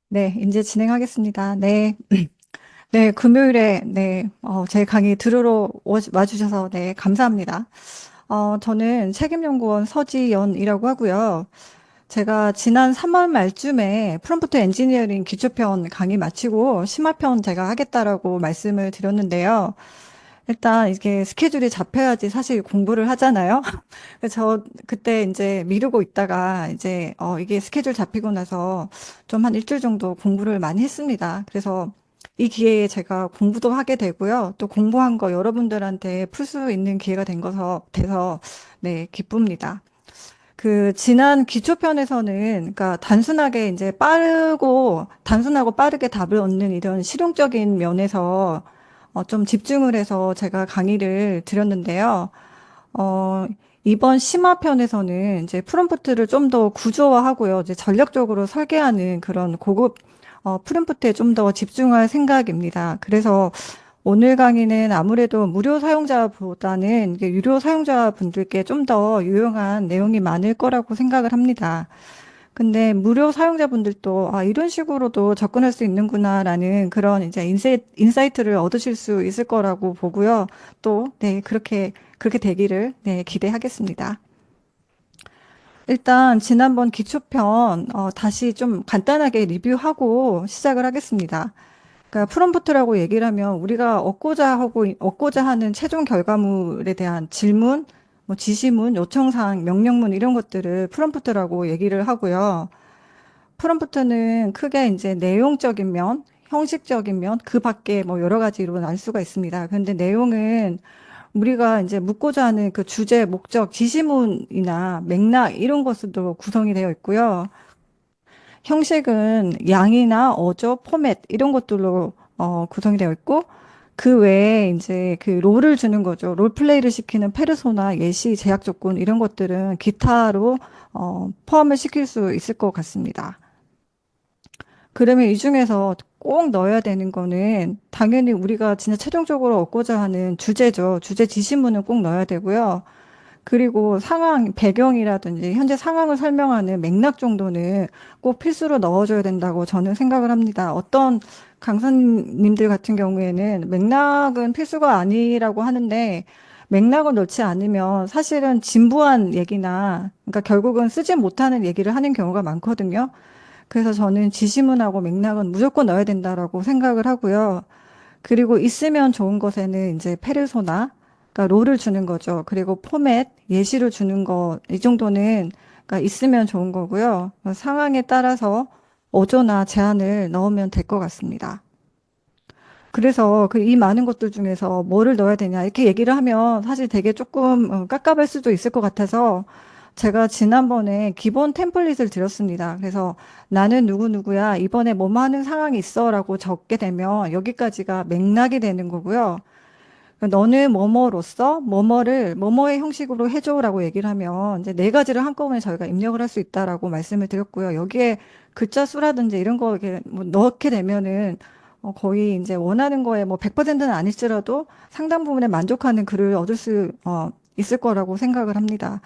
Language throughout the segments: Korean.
네, 이제 진행하겠습니다. 네, 네, 금요일에, 제 강의 들으러 와주셔서, 네, 감사합니다. 저는 책임연구원 서지연이라고 하고요. 제가 지난 3월 말쯤에 프롬프트 엔지니어링 기초편 강의 마치고 심화편 제가 하겠다라고 말씀을 드렸는데요. 일단 이게 스케줄이 잡혀야지 사실 공부를 하잖아요. 그래서 저 그때 이제 미루고 있다가 이제 이게 스케줄 잡히고 나서 좀 한 일주일 정도 공부를 많이 했습니다. 그래서 이 기회에 제가 공부도 하게 되고요. 또 공부한 거 여러분들한테 풀 수 있는 기회가 된 거서 돼서 네, 기쁩니다. 그 지난 기초편에서는 그러니까 단순하게 이제 단순하고 빠르게 답을 얻는 이런 실용적인 면에서 좀 집중을 해서 제가 강의를 드렸는데요. 어, 이번 심화편에서는 이제 프롬프트를 좀 더 구조화하고요. 이제 전략적으로 설계하는 그런 고급 프롬프트에 좀 더 집중할 생각입니다. 그래서 오늘 강의는 아무래도 무료 사용자보다는 이게 유료 사용자분들께 좀 더 유용한 내용이 많을 거라고 생각을 합니다. 근데 무료 사용자분들도 이런 식으로도 접근할 수 있는구나라는 그런 이제 인사이트를 얻으실 수 있을 거라고 보고요. 또, 네, 그렇게 되기를, 네, 기대하겠습니다. 일단, 지난번 기초편, 다시 좀 간단하게 리뷰하고 시작을 하겠습니다. 그러니까 프롬프트라고 얘기를 하면 우리가 얻고자 하는 최종 결과물에 대한 질문, 뭐 지시문, 요청사항, 명령문 이런 것들을 프롬프트라고 얘기를 하고요. 프롬프트는 크게 이제 내용적인 면, 형식적인 면, 그 밖에 뭐 여러 가지로 날 수가 있습니다. 그런데 내용은 우리가 이제 묻고자 하는 그 주제, 목적, 지시문이나 맥락 이런 것으로 구성이 되어 있고요. 형식은 양이나 어조, 포맷 이런 것들로 구성이 되어 있고 그 외에 이제 그 롤을 주는 거죠. 롤 플레이를 시키는 페르소나, 예시, 제약 조건 이런 것들은 기타로 포함을 시킬 수 있을 것 같습니다. 그러면 이 중에서 꼭 넣어야 되는 거는 당연히 우리가 진짜 최종적으로 얻고자 하는 주제죠. 주제 지시문은 꼭 넣어야 되고요. 그리고 상황, 배경이라든지 현재 상황을 설명하는 맥락 정도는 꼭 필수로 넣어줘야 된다고 저는 생각을 합니다. 어떤 강사님들 같은 경우에는 맥락은 필수가 아니라고 하는데 맥락을 넣지 않으면 사실은 진부한 얘기나 그러니까 결국은 쓰지 못하는 얘기를 하는 경우가 많거든요. 그래서 저는 지시문하고 맥락은 무조건 넣어야 된다라고 생각을 하고요. 그리고 있으면 좋은 것에는 이제 페르소나, 그러니까 롤을 주는 거죠. 그리고 포맷, 예시를 주는 거, 이 정도는 그러니까 있으면 좋은 거고요. 상황에 따라서 어조나 제한을 넣으면 될 것 같습니다. 그래서 그 이 많은 것들 중에서 뭐를 넣어야 되냐 이렇게 얘기를 하면 사실 되게 조금 깝깝할 수도 있을 것 같아서 제가 지난번에 기본 템플릿을 드렸습니다. 그래서 나는 누구누구야 이번에 뭐뭐 하는 상황이 있어라고 적게 되면 여기까지가 맥락이 되는 거고요. 너는 뭐뭐로서 뭐뭐를 뭐뭐의 형식으로 해줘라고 얘기를 하면 이제 네 가지를 한꺼번에 저희가 입력을 할 수 있다라고 말씀을 드렸고요. 여기에 글자 수라든지 이런 거 이렇게 뭐 넣게 되면은 거의 이제 원하는 거에 뭐 100%는 아닐지라도 상당 부분에 만족하는 글을 얻을 수 있을 거라고 생각을 합니다.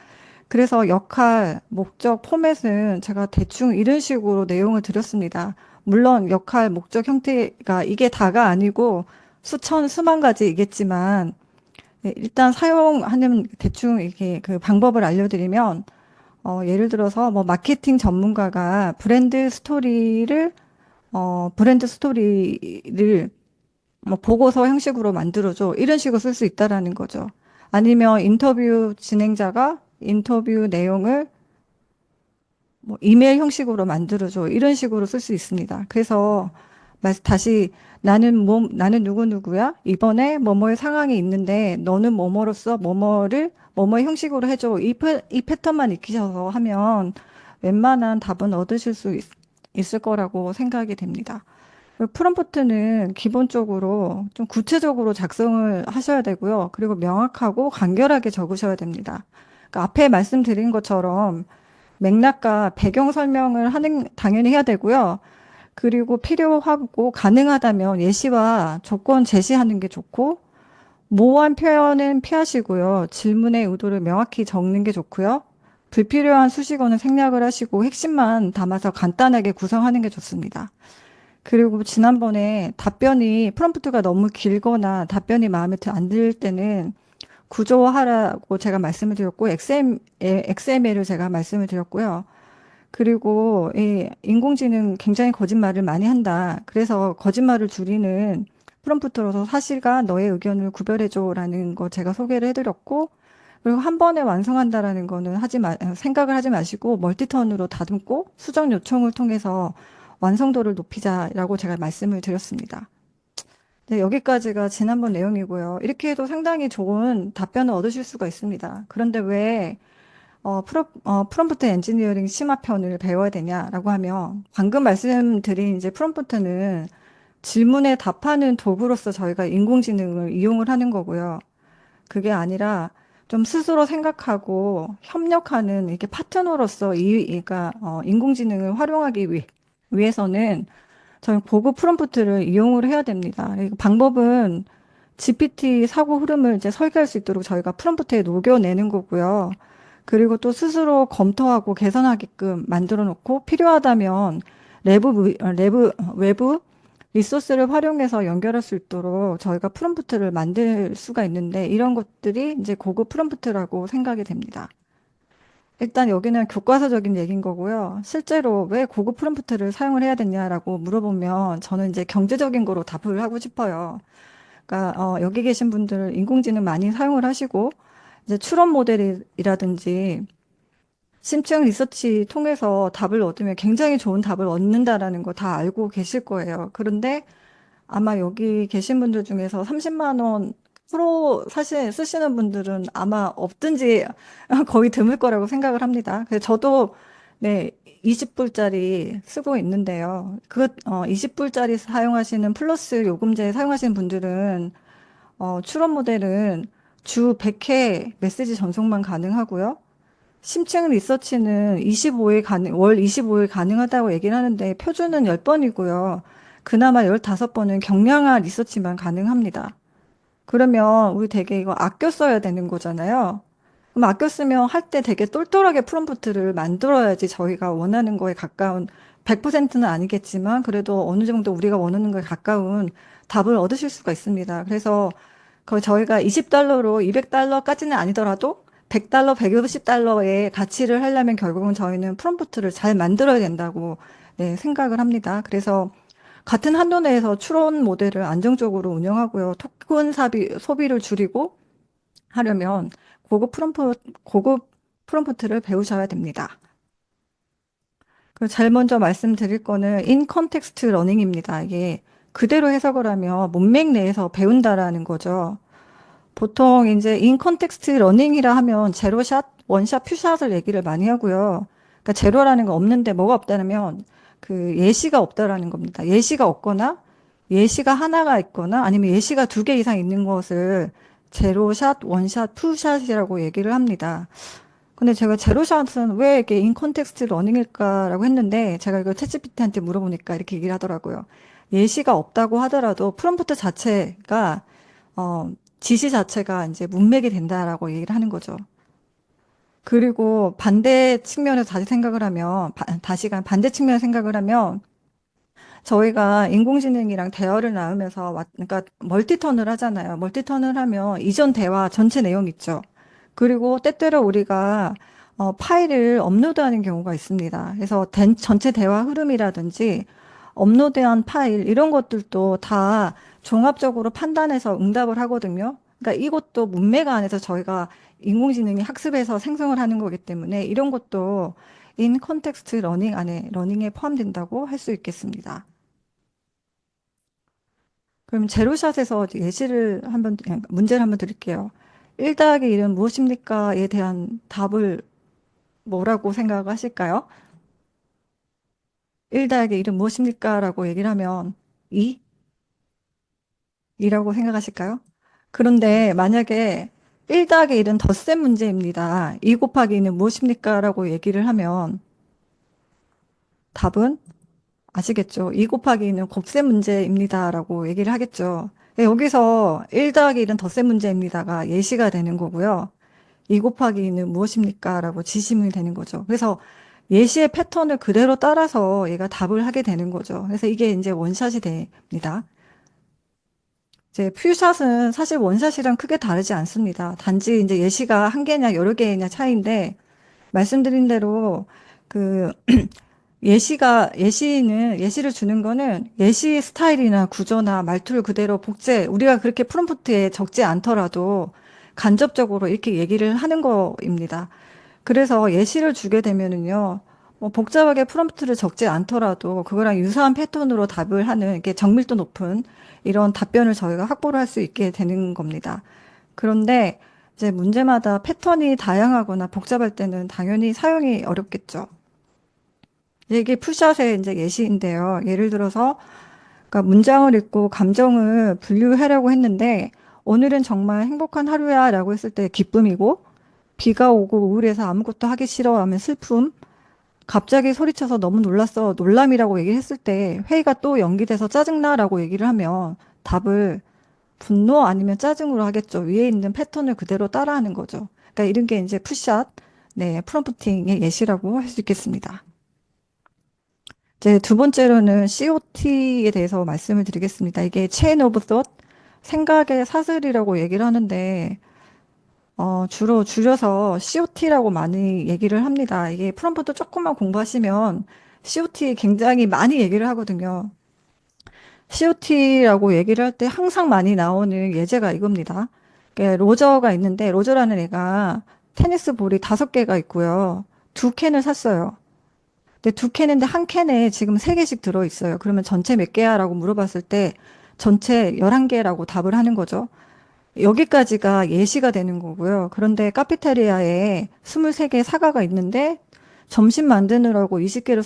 그래서 역할, 목적, 포맷은 제가 대충 이런 식으로 내용을 드렸습니다. 물론 역할, 목적 형태가 이게 다가 아니고 수만 가지이겠지만 네, 일단 사용하는 대충 이렇게 그 방법을 알려드리면 예를 들어서 뭐 마케팅 전문가가 브랜드 스토리를 뭐 보고서 형식으로 만들어줘 이런 식으로 쓸 수 있다라는 거죠. 아니면 인터뷰 진행자가 인터뷰 내용을 뭐 이메일 형식으로 만들어줘. 이런 식으로 쓸 수 있습니다. 그래서 다시 나는 누구누구야? 이번에 뭐뭐의 상황이 있는데 너는 뭐뭐로서 뭐뭐의 형식으로 해줘. 이 패턴만 익히셔서 하면 웬만한 답은 얻으실 수 있을 거라고 생각이 됩니다. 프롬프트는 기본적으로 좀 구체적으로 작성을 하셔야 되고요. 그리고 명확하고 간결하게 적으셔야 됩니다. 그러니까 앞에 말씀드린 것처럼 맥락과 배경 설명을 당연히 해야 되고요. 그리고 필요하고 가능하다면 예시와 조건 제시하는 게 좋고, 모호한 표현은 피하시고요. 질문의 의도를 명확히 적는 게 좋고요. 불필요한 수식어는 생략을 하시고 핵심만 담아서 간단하게 구성하는 게 좋습니다. 그리고 지난번에 답변이 프롬프트가 너무 길거나 답변이 마음에 안 들 때는 구조화하라고 제가 말씀을 드렸고 XML을 제가 말씀을 드렸고요. 그리고 이 인공지능 굉장히 거짓말을 많이 한다. 그래서 거짓말을 줄이는 프롬프트로서 사실과 너의 의견을 구별해줘라는 거 제가 소개를 해드렸고, 그리고 한 번에 완성한다라는 거는 생각을 하지 마시고 멀티턴으로 다듬고 수정 요청을 통해서 완성도를 높이자라고 제가 말씀을 드렸습니다. 네, 여기까지가 지난번 내용이고요. 이렇게 해도 상당히 좋은 답변을 얻으실 수가 있습니다. 그런데 왜 프롬프트 엔지니어링 심화편을 배워야 되냐라고 하면 방금 말씀드린 이제 프롬프트는 질문에 답하는 도구로서 저희가 인공지능을 이용을 하는 거고요. 그게 아니라 좀 스스로 생각하고 협력하는 이렇게 파트너로서 그러니까 인공지능을 활용하기 위해서는 저희 고급 프롬프트를 이용을 해야 됩니다. 이 방법은 GPT 사고 흐름을 이제 설계할 수 있도록 저희가 프롬프트에 녹여내는 거고요. 그리고 또 스스로 검토하고 개선하게끔 만들어 놓고 필요하다면 외부 리소스를 활용해서 연결할 수 있도록 저희가 프롬프트를 만들 수가 있는데 이런 것들이 이제 고급 프롬프트라고 생각이 됩니다. 일단 여기는 교과서적인 얘기인 거고요. 실제로 왜 고급 프롬프트를 사용을 해야 되냐라고 물어보면 저는 이제 경제적인 거로 답을 하고 싶어요. 그러니까 여기 계신 분들 인공지능 많이 사용을 하시고 이제 추론 모델이라든지 심층 리서치 통해서 답을 얻으면 굉장히 좋은 답을 얻는다라는 거 다 알고 계실 거예요. 그런데 아마 여기 계신 분들 중에서 30만 원 프로 사실 쓰시는 분들은 아마 없든지 거의 드물 거라고 생각을 합니다. 그래서 저도 네, 20불짜리 쓰고 있는데요. 20불짜리 사용하시는 플러스 요금제 사용하시는 분들은 추론 모델은 주 100회 메시지 전송만 가능하고요. 심층 리서치는 월 25일 가능하다고 얘기를 하는데 표준은 10번이고요. 그나마 15번은 경량화 리서치만 가능합니다. 그러면 우리 되게 이거 아껴 써야 되는 거잖아요. 그럼 아껴 쓰면 할 때 되게 똘똘하게 프롬프트를 만들어야지 저희가 원하는 거에 가까운 100%는 아니겠지만 그래도 어느 정도 우리가 원하는 거에 가까운 답을 얻으실 수가 있습니다. 그래서 저희가 20달러로 200달러까지는 아니더라도 100달러, 150달러의 가치를 하려면 결국은 저희는 프롬프트를 잘 만들어야 된다고 네, 생각을 합니다. 그래서 같은 한도 내에서 추론 모델을 안정적으로 운영하고요. 토큰 소비를 줄이고 하려면 고급 프롬프트를 배우셔야 됩니다. 그리고 제일 먼저 말씀드릴 거는 인 컨텍스트 러닝입니다. 이게 그대로 해석을 하면 문맥 내에서 배운다라는 거죠. 보통 이제 인 컨텍스트 러닝이라 하면 제로샷, 원샷, 퓨샷을 얘기를 많이 하고요. 그러니까 제로라는 거 없는데 뭐가 없다면 그 예시가 없다라는 겁니다. 예시가 없거나 예시가 하나가 있거나 아니면 예시가 두 개 이상 있는 것을 제로샷, 원샷, 푸샷이라고 얘기를 합니다. 근데 제가 제로샷은 왜 이게 인 컨텍스트 러닝일까라고 했는데 제가 이거 챗GPT한테 물어보니까 이렇게 얘기를 하더라고요. 예시가 없다고 하더라도 프롬프트 자체가 지시 자체가 이제 문맥이 된다라고 얘기를 하는 거죠. 그리고 반대 측면에서 다시 생각을 하면, 반대 측면에서 생각을 하면, 저희가 인공지능이랑 대화를 나누면서, 그러니까 멀티턴을 하잖아요. 멀티턴을 하면 이전 대화 전체 내용 있죠. 그리고 때때로 우리가 파일을 업로드하는 경우가 있습니다. 그래서 전체 대화 흐름이라든지 업로드한 파일 이런 것들도 다 종합적으로 판단해서 응답을 하거든요. 그러니까 이것도 문맥 안에서 저희가 인공지능이 학습해서 생성을 하는 거기 때문에 이런 것도 인 컨텍스트 러닝 안에 러닝에 포함된다고 할 수 있겠습니다. 그럼 제로샷에서 문제를 한번 드릴게요. 1 더하기 1은 무엇입니까?에 대한 답을 뭐라고 생각하실까요? 1 더하기 1은 무엇입니까? 라고 얘기를 하면 2? 이라고 생각하실까요? 그런데 만약에 1 더하기 1은 덧셈 문제입니다. 2 곱하기 2는 무엇입니까? 라고 얘기를 하면 답은 아시겠죠? 2 곱하기 2는 곱셈 문제입니다. 라고 얘기를 하겠죠. 네, 여기서 1 더하기 1은 덧셈 문제입니다가 예시가 되는 거고요. 2 곱하기 2는 무엇입니까? 라고 지시문이 되는 거죠. 그래서 예시의 패턴을 그대로 따라서 얘가 답을 하게 되는 거죠. 그래서 이게 이제 원샷이 됩니다. 이제 퓨샷은 사실 원샷이랑 크게 다르지 않습니다. 단지 이제 예시가 한 개냐 여러 개냐 차이인데 말씀드린 대로 그 예시를 주는 거는 예시 스타일이나 구조나 말투를 그대로 우리가 그렇게 프롬프트에 적지 않더라도 간접적으로 이렇게 얘기를 하는 거입니다. 그래서 예시를 주게 되면은요, 뭐 복잡하게 프롬프트를 적지 않더라도 그거랑 유사한 패턴으로 답을 하는 이게 정밀도 높은 이런 답변을 저희가 확보를 할 수 있게 되는 겁니다. 그런데 이제 문제마다 패턴이 다양하거나 복잡할 때는 당연히 사용이 어렵겠죠. 이게 푸샷의 이제 예시인데요. 예를 들어서 그러니까 문장을 읽고 감정을 분류하려고 했는데 오늘은 정말 행복한 하루야라고 했을 때 기쁨이고 비가 오고 우울해서 아무것도 하기 싫어 하면 슬픔, 갑자기 소리쳐서 너무 놀랐어 놀람이라고 얘기를 했을 때 회의가 또 연기돼서 짜증나라고 얘기를 하면 답을 분노 아니면 짜증으로 하겠죠. 위에 있는 패턴을 그대로 따라하는 거죠. 그러니까 이런 게 이제 푸샷, 네, 프롬프팅의 예시라고 할 수 있겠습니다. 이제 두 번째로는 COT에 대해서 말씀을 드리겠습니다. 이게 Chain of Thought, 생각의 사슬이라고 얘기를 하는데, 주로 줄여서 COT라고 많이 얘기를 합니다. 이게 프롬프트 조금만 공부하시면 COT 굉장히 많이 얘기를 하거든요. COT라고 얘기를 할 때 항상 많이 나오는 예제가 이겁니다. 로저가 있는데, 로저라는 애가 테니스 볼이 5개가 있고요. 2캔을 샀어요. 근데 2캔인데 한 캔에 지금 3개씩 들어있어요. 그러면 전체 몇 개야? 라고 물어봤을 때 전체 11개라고 답을 하는 거죠. 여기까지가 예시가 되는 거고요. 그런데 카피테리아에 23개 사과가 있는데 점심 만드느라고 20개를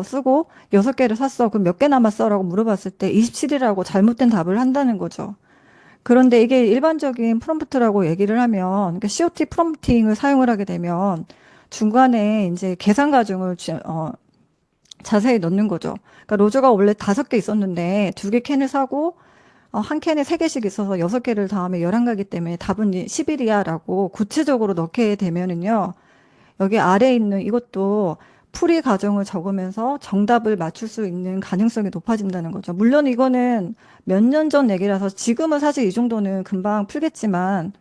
쓰고 6개를 샀어. 그럼 몇 개 남았어? 라고 물어봤을 때 27이라고 잘못된 답을 한다는 거죠. 그런데 이게 일반적인 프롬프트라고 얘기를 하면, 그러니까 COT 프롬프팅을 사용을 하게 되면 중간에 이제 계산 과정을 자세히 넣는 거죠. 그러니까 로저가 원래 5개 있었는데 2개 캔을 사고 한 캔에 3개씩 있어서 6개를 다음에 11가기 때문에 답은 11이야 라고 구체적으로 넣게 되면은요. 여기 아래에 있는 이것도 풀이 과정을 적으면서 정답을 맞출 수 있는 가능성이 높아진다는 거죠. 물론 이거는 몇 년 전 얘기라서 지금은 사실 이 정도는 금방 풀겠지만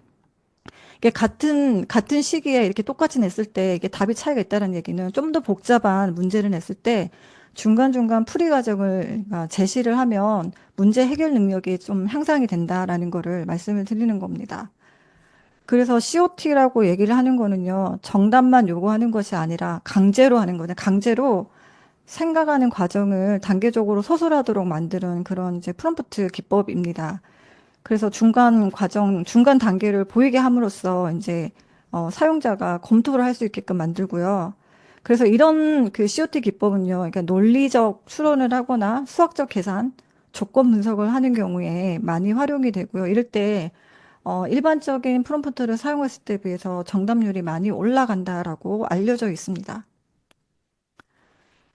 이게 같은 시기에 이렇게 똑같이 냈을 때 이게 답이 차이가 있다는 얘기는 좀 더 복잡한 문제를 냈을 때 중간중간 풀이 과정을 제시를 하면 문제 해결 능력이 좀 향상이 된다라는 거를 말씀을 드리는 겁니다. 그래서 COT라고 얘기를 하는 거는요, 정답만 요구하는 것이 아니라 강제로 하는 거죠. 강제로 생각하는 과정을 단계적으로 서술하도록 만드는 그런 이제 프롬프트 기법입니다. 그래서 중간 단계를 보이게 함으로써 이제 사용자가 검토를 할 수 있게끔 만들고요. 그래서 이런 그 COT 기법은요, 그러니까 논리적 추론을 하거나 수학적 계산, 조건 분석을 하는 경우에 많이 활용이 되고요. 이럴 때 일반적인 프롬프트를 사용했을 때 비해서 정답률이 많이 올라간다라고 알려져 있습니다.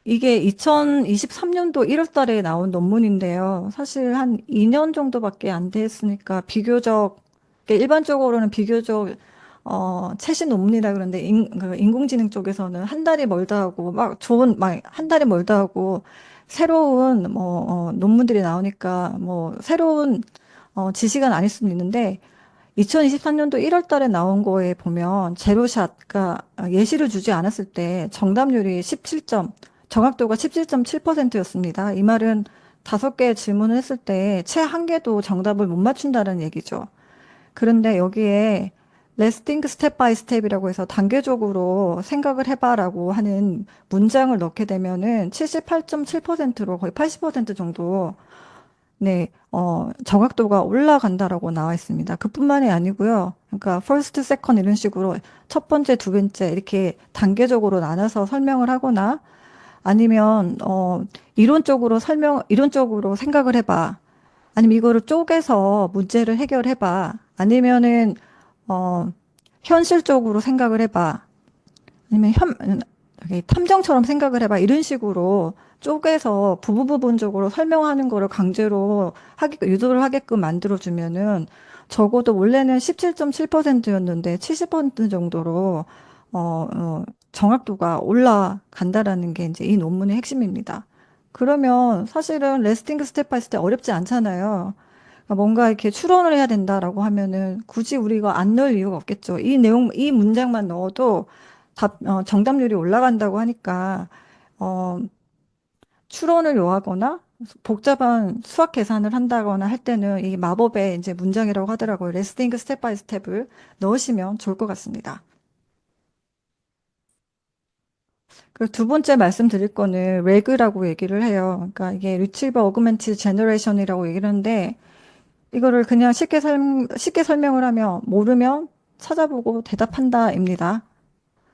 이게 2023년도 1월 달에 나온 논문인데요. 사실 한 2년 정도밖에 안 됐으니까 일반적으로는 비교적, 최신 논문이라 그러는데, 그 인공지능 쪽에서는 한 달이 멀다 하고, 한 달이 멀다 하고, 새로운, 논문들이 나오니까, 새로운, 지식은 아닐 수는 있는데, 2023년도 1월 달에 나온 거에 보면 제로샷가 예시를 주지 않았을 때 정답률이 17점, 정확도가 17.7%였습니다. 이 말은 5개 질문을 했을 때 채 한 개도 정답을 못 맞춘다는 얘기죠. 그런데 여기에 Let's think step by step이라고 해서 단계적으로 생각을 해봐라고 하는 문장을 넣게 되면은 78.7%로 거의 80% 정도 네, 정확도가 올라간다라고 나와 있습니다. 그뿐만이 아니고요. 그러니까 first, second 이런 식으로 첫 번째, 두 번째 이렇게 단계적으로 나눠서 설명을 하거나 아니면 이론적으로 생각을 해봐. 아니면 이거를 쪼개서 문제를 해결해봐. 아니면은 어, 현실적으로 생각을 해봐. 아니면 이렇게 탐정처럼 생각을 해봐. 이런 식으로 쪼개서 부분적으로 설명하는 거를 강제로 유도를 하게끔 만들어주면은 적어도 원래는 17.7%였는데 70% 정도로 정확도가 올라간다라는 게 이제 이 논문의 핵심입니다. 그러면 사실은 레스팅크 스텝 했을 때 어렵지 않잖아요. 그러니까 뭔가 이렇게 추론을 해야 된다라고 하면은 굳이 우리가 안 넣을 이유가 없겠죠. 이 내용, 이 문장만 넣어도 정답률이 올라간다고 하니까, 어, 추론을 요하거나 복잡한 수학 계산을 한다거나 할 때는 이 마법의 이제 문장이라고 하더라고요. 레스팅크 스텝 바이 스텝을 넣으시면 좋을 것 같습니다. 그리고 두 번째 말씀드릴 거는 레그라고 얘기를 해요. 그러니까 이게 Retrieval Augmented Generation이라고 얘기를 하는데 이거를 그냥 쉽게 설명을 하면 모르면 찾아보고 대답한다입니다.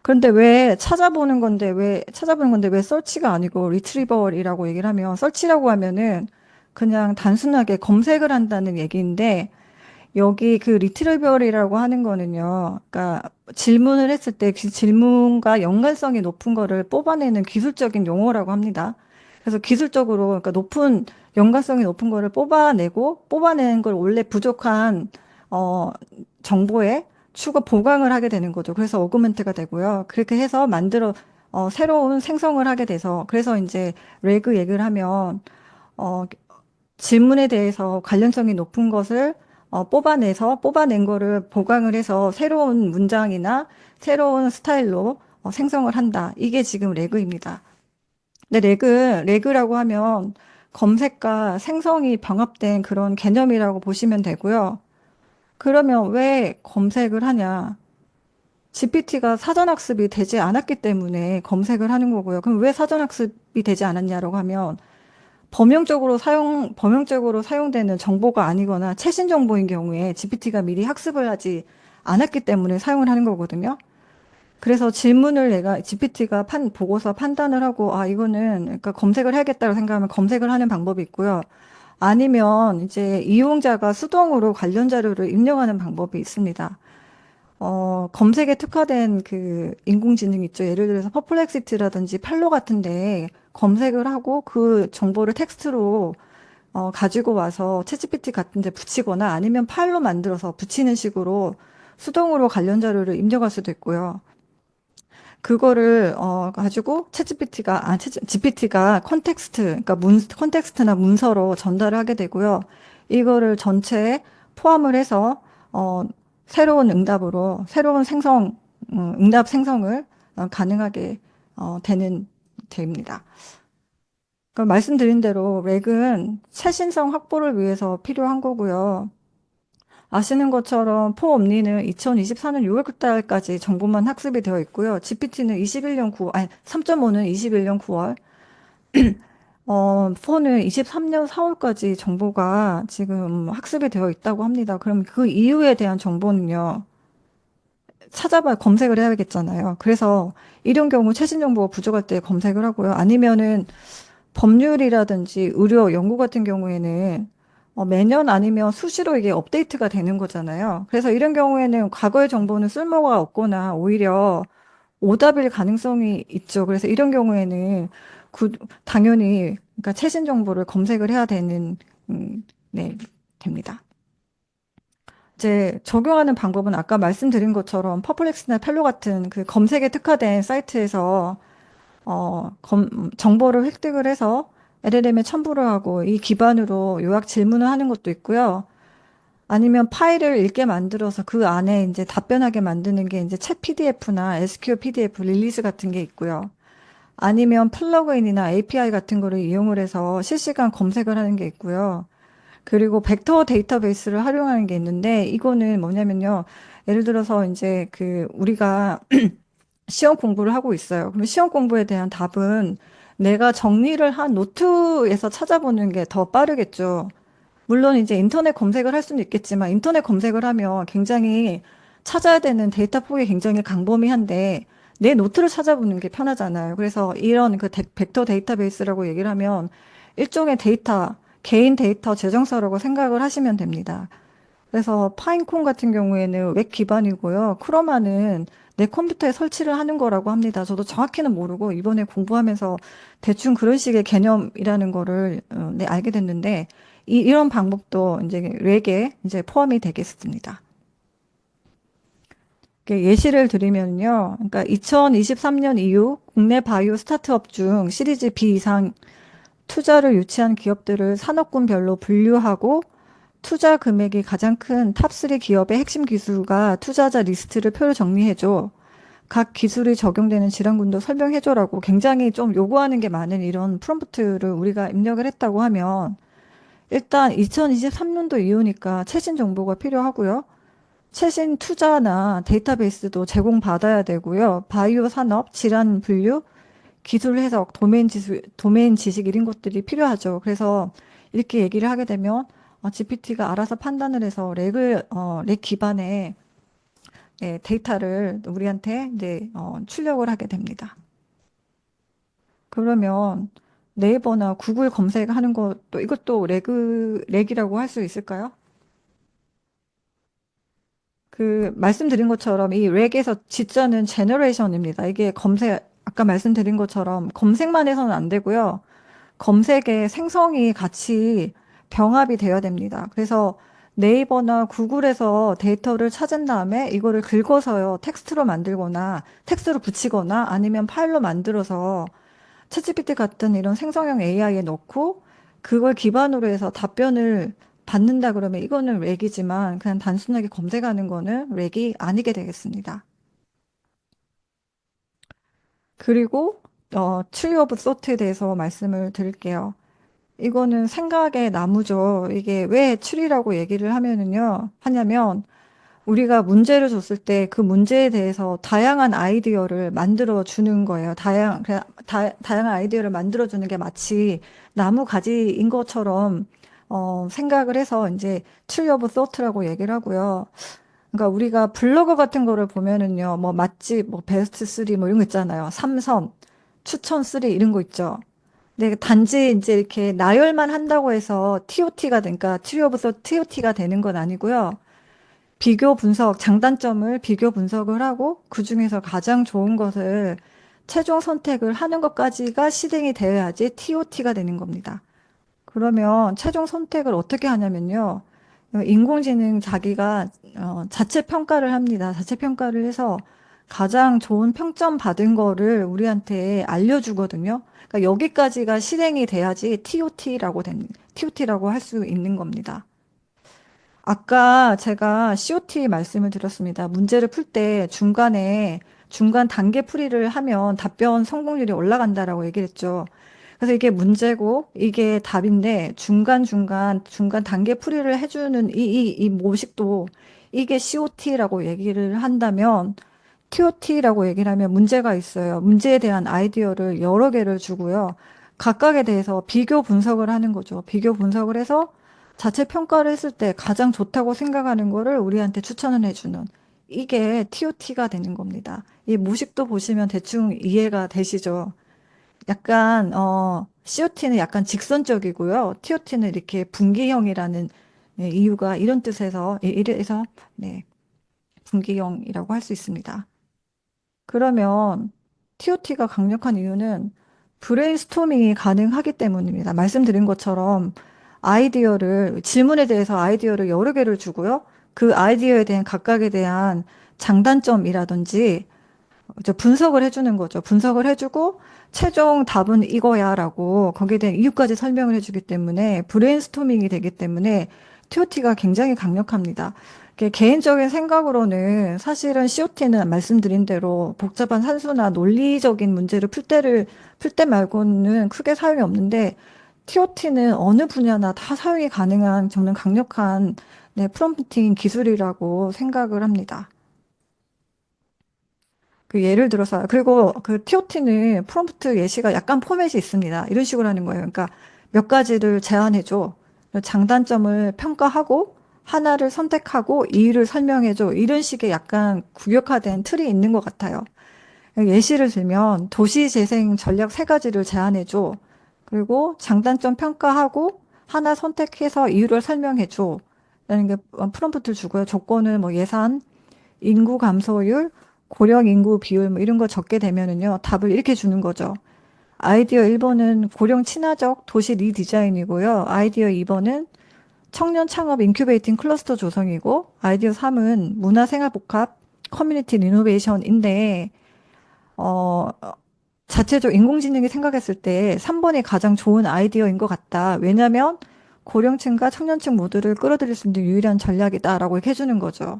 그런데 왜 찾아보는 건데 왜 서치가 아니고 리트리버이라고 얘기를 하면 서치라고 하면은 그냥 단순하게 검색을 한다는 얘기인데 여기 그 리트리버이라고 하는 거는요. 그러니까 질문을 했을 때 그 질문과 연관성이 높은 거를 뽑아내는 기술적인 용어라고 합니다. 그래서 기술적으로 그러니까 연관성이 높은 거를 뽑아내는 걸 원래 부족한 어 정보에 추가 보강을 하게 되는 거죠. 그래서 어그멘트가 되고요. 그렇게 해서 새로운 생성을 하게 돼서 그래서 이제 레그 얘기를 하면 어 질문에 대해서 관련성이 높은 것을 뽑아낸 거를 보강을 해서 새로운 문장이나 새로운 스타일로 생성을 한다. 이게 지금 레그입니다. 근데 레그라고 하면 검색과 생성이 병합된 그런 개념이라고 보시면 되고요. 그러면 왜 검색을 하냐? GPT가 사전학습이 되지 않았기 때문에 검색을 하는 거고요. 그럼 왜 사전학습이 되지 않았냐라고 하면 범용적으로 사용되는 정보가 아니거나 최신 정보인 경우에 GPT가 미리 학습을 하지 않았기 때문에 사용을 하는 거거든요. 그래서 질문을 내가 GPT가 보고서 판단을 하고, 아, 이거는, 그러니까 검색을 해야겠다고 생각하면 검색을 하는 방법이 있고요. 아니면 이제 이용자가 수동으로 관련 자료를 입력하는 방법이 있습니다. 검색에 특화된 그 인공지능 있죠. 예를 들어서 퍼플렉시티라든지 팔로 같은데 검색을 하고 그 정보를 텍스트로 가지고 와서 챗GPT 같은 데 붙이거나 아니면 파일로 만들어서 붙이는 식으로 수동으로 관련 자료를 입력할 수도 있고요. 그거를 가지고 GPT가 컨텍스트나 문서로 전달을 하게 되고요. 이거를 전체에 포함을 해서 어, 응답 생성을 가능하게 되는 됩니다. 그러니까 말씀드린 대로 렉은 최신성 확보를 위해서 필요한 거고요. 아시는 것처럼 포옴니는 2024년 6월달까지 정보만 학습이 되어 있고요. GPT는 3.5는 21년 9월, 4는 23년 4월까지 정보가 지금 학습이 되어 있다고 합니다. 그럼 그 이후에 대한 정보는요, 검색을 해야겠잖아요. 그래서 이런 경우 최신 정보가 부족할 때 검색을 하고요. 아니면은 법률이라든지 의료, 연구 같은 경우에는 매년 아니면 수시로 이게 업데이트가 되는 거잖아요. 그래서 이런 경우에는 과거의 정보는 쓸모가 없거나 오히려 오답일 가능성이 있죠. 그래서 이런 경우에는 구- 당연히 그러니까 최신 정보를 검색을 해야 되는 네, 됩니다. 이제 적용하는 방법은 아까 말씀드린 것처럼 퍼플렉스나 펠로 같은 그 검색에 특화된 사이트에서 정보를 획득을 해서 LLM에 첨부를 하고 이 기반으로 요약 질문을 하는 것도 있고요. 아니면 파일을 읽게 만들어서 그 안에 이제 답변하게 만드는 게 이제 챗 PDF나 SQL PDF 릴리즈 같은 게 있고요. 아니면 플러그인이나 API 같은 거를 이용을 해서 실시간 검색을 하는 게 있고요. 그리고 벡터 데이터베이스를 활용하는 게 있는데 이거는 뭐냐면요. 예를 들어서 이제 그 우리가 시험 공부를 하고 있어요. 그럼 시험 공부에 대한 답은 내가 정리를 한 노트에서 찾아보는 게 더 빠르겠죠. 물론 이제 인터넷 검색을 할 수는 있겠지만 인터넷 검색을 하면 굉장히 찾아야 되는 데이터 폭이 굉장히 광범위한데 내 노트를 찾아보는 게 편하잖아요. 그래서 이런 벡터 데이터베이스라고 얘기를 하면 일종의 개인 데이터 재정서라고 생각을 하시면 됩니다. 그래서 파인콘 같은 경우에는 웹 기반이고요. 크로마는 내 컴퓨터에 설치를 하는 거라고 합니다. 저도 정확히는 모르고 이번에 공부하면서 대충 그런 식의 개념이라는 거를 네, 알게 됐는데 이런 방법도 이제 렉에 이제 포함이 되겠습니다. 예시를 드리면요. 그러니까 2023년 이후 국내 바이오 스타트업 중 시리즈 B 이상 투자를 유치한 기업들을 산업군별로 분류하고 투자 금액이 가장 큰 탑3 기업의 핵심 기술과 투자자 리스트를 표로 정리해줘. 각 기술이 적용되는 질환군도 설명해줘라고 굉장히 좀 요구하는 게 많은 이런 프롬프트를 우리가 입력을 했다고 하면 일단 2023년도 이후니까 최신 정보가 필요하고요. 최신 투자나 데이터베이스도 제공받아야 되고요. 바이오 산업, 질환 분류, 기술 해석, 도메인 지식 이런 것들이 필요하죠. 그래서 이렇게 얘기를 하게 되면 GPT가 알아서 판단을 해서 렉 기반의 예, 데이터를 우리한테 이제 출력을 하게 됩니다. 그러면 네이버나 구글 검색하는 것도 이것도 렉이라고 할 수 있을까요? 그 말씀드린 것처럼 이 렉에서 지자는 제너레이션입니다. 이게 아까 말씀드린 것처럼 검색만 해서는 안 되고요. 검색의 생성이 같이 병합이 되어야 됩니다. 그래서 네이버나 구글에서 데이터를 찾은 다음에 이거를 긁어서요, 텍스트로 만들거나 텍스트로 붙이거나 아니면 파일로 만들어서 챗GPT 같은 이런 생성형 AI에 넣고 그걸 기반으로 해서 답변을 받는다 그러면 이거는 렉이지만 그냥 단순하게 검색하는 거는 렉이 아니게 되겠습니다. 그리고 트리 오브 소트에 대해서 말씀을 드릴게요. 이거는 생각의 나무죠. 이게 왜 추리라고 얘기를 하냐면, 우리가 문제를 줬을 때 그 문제에 대해서 다양한 아이디어를 만들어 주는 거예요. 다양한 아이디어를 만들어 주는 게 마치 나무 가지인 것처럼, 생각을 해서 이제 트리 오브 소트라고 얘기를 하고요. 그러니까 우리가 블로그 같은 거를 보면은요, 뭐 맛집, 뭐 베스트 3, 뭐 이런 거 있잖아요. 삼선, 추천 3 이런 거 있죠. 네, 단지 이제 이렇게 나열만 한다고 해서 TOT가 되니까 트리 오브 더 TOT가 되는 건 아니고요. 장단점을 비교 분석을 하고 그중에서 가장 좋은 것을 최종 선택을 하는 것까지가 실행이 되어야지 TOT가 되는 겁니다. 그러면 최종 선택을 어떻게 하냐면요. 인공지능 자기가 자체 평가를 합니다. 자체 평가를 해서 가장 좋은 평점 받은 거를 우리한테 알려주거든요. 그러니까 여기까지가 실행이 돼야지 TOT라고 할 수 있는 겁니다. 아까 제가 COT 말씀을 드렸습니다. 문제를 풀 때 중간 단계 풀이를 하면 답변 성공률이 올라간다라고 얘기를 했죠. 그래서 이게 문제고 이게 답인데 중간 단계 풀이를 해주는 이 모식도 이게 COT라고 얘기를 한다면 TOT라고 얘기를 하면 문제가 있어요. 문제에 대한 아이디어를 여러 개를 주고요. 각각에 대해서 비교 분석을 하는 거죠. 비교 분석을 해서 자체 평가를 했을 때 가장 좋다고 생각하는 거를 우리한테 추천을 해주는 이게 TOT가 되는 겁니다. 이 모식도 보시면 대충 이해가 되시죠? 약간 COT는 약간 직선적이고요. TOT는 이렇게 분기형이라는 네, 이유가 이런 뜻에서 이래서 네, 분기형이라고 할 수 있습니다. 그러면 TOT가 강력한 이유는 브레인스토밍이 가능하기 때문입니다. 말씀드린 것처럼 질문에 대해서 아이디어를 여러 개를 주고요. 그 아이디어에 대한 각각에 대한 장단점이라든지 분석을 해주는 거죠. 분석을 해주고 최종 답은 이거야라고 거기에 대한 이유까지 설명을 해주기 때문에 브레인스토밍이 되기 때문에 TOT가 굉장히 강력합니다. 개인적인 생각으로는 사실은 COT는 말씀드린 대로 복잡한 산수나 논리적인 문제를 풀 때 말고는 크게 사용이 없는데 TOT는 어느 분야나 다 사용이 가능한 저는 강력한 네, 프롬프팅 기술이라고 생각을 합니다. 그 예를 들어서 그리고 그 TOT는 프롬프트 예시가 약간 포맷이 있습니다. 이런 식으로 하는 거예요. 그러니까 몇 가지를 제안해줘. 장단점을 평가하고 하나를 선택하고 이유를 설명해줘. 이런 식의 약간 구격화된 틀이 있는 것 같아요. 예시를 들면 도시 재생 전략 세 가지를 제안해줘. 그리고 장단점 평가하고 하나 선택해서 이유를 설명해줘. 라는 게 프롬프트를 주고요. 조건은 뭐 예산, 인구 감소율, 고령 인구 비율 뭐 이런 거 적게 되면은요. 답을 이렇게 주는 거죠. 아이디어 1번은 고령 친화적 도시 리디자인이고요. 아이디어 2번은 청년 창업 인큐베이팅 클러스터 조성이고, 아이디어 3은 문화생활복합 커뮤니티 리노베이션인데, 어, 자체적 인공지능이 생각했을 때 3번이 가장 좋은 아이디어인 것 같다. 왜냐면 고령층과 청년층 모두를 끌어들일 수 있는 유일한 전략이다라고 이렇게 해주는 거죠.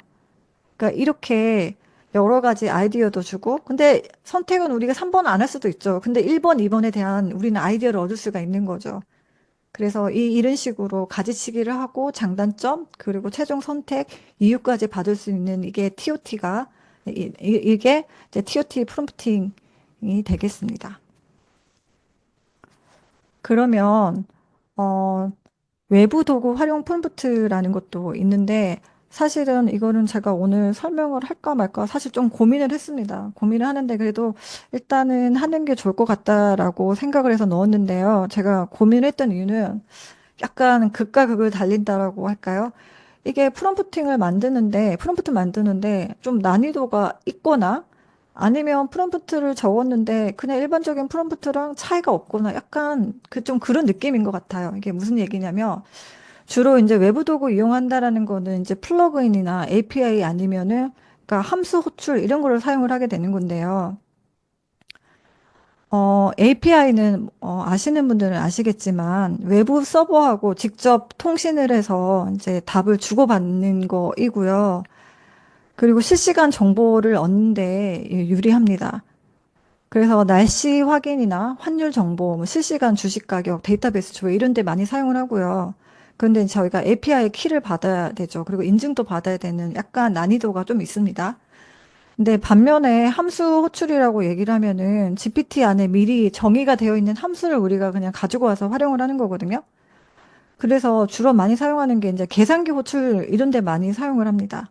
그러니까 이렇게 여러 가지 아이디어도 주고, 근데 선택은 우리가 3번 안 할 수도 있죠. 근데 1번, 2번에 대한 우리는 아이디어를 얻을 수가 있는 거죠. 그래서 이런 식으로 가지치기를 하고 장단점, 그리고 최종 선택, 이유까지 받을 수 있는 이게 TOT가, 이게 이제 TOT 프롬프팅이 되겠습니다. 그러면, 어, 외부 도구 활용 프롬프트라는 것도 있는데 사실은 이거는 제가 오늘 설명을 할까 말까 사실 좀 고민을 했습니다. 고민을 하는데 그래도 일단은 하는 게 좋을 것 같다라고 생각을 해서 넣었는데요. 제가 고민을 했던 이유는 약간 극과 극을 달린다라고 할까요? 이게 프롬프트 만드는데 좀 난이도가 있거나 아니면 프롬프트를 적었는데 그냥 일반적인 프롬프트랑 차이가 없거나 약간 그 좀 그런 느낌인 것 같아요. 이게 무슨 얘기냐면 주로 이제 외부 도구 이용한다라는 거는 이제 플러그인이나 API 아니면은 그러니까 함수 호출 이런 거를 사용을 하게 되는 건데요. API는 아시는 분들은 아시겠지만 외부 서버하고 직접 통신을 해서 이제 답을 주고받는 거이고요. 그리고 실시간 정보를 얻는데 유리합니다. 그래서 날씨 확인이나 환율 정보, 뭐 실시간 주식 가격, 데이터베이스 조회 이런 데 많이 사용을 하고요. 그런데 저희가 API 키를 받아야 되죠. 그리고 인증도 받아야 되는 약간 난이도가 좀 있습니다. 근데 반면에 함수 호출이라고 얘기를 하면은 GPT 안에 미리 정의가 되어 있는 함수를 우리가 그냥 가지고 와서 활용을 하는 거거든요. 그래서 주로 많이 사용하는 게 이제 계산기 호출 이런 데 많이 사용을 합니다.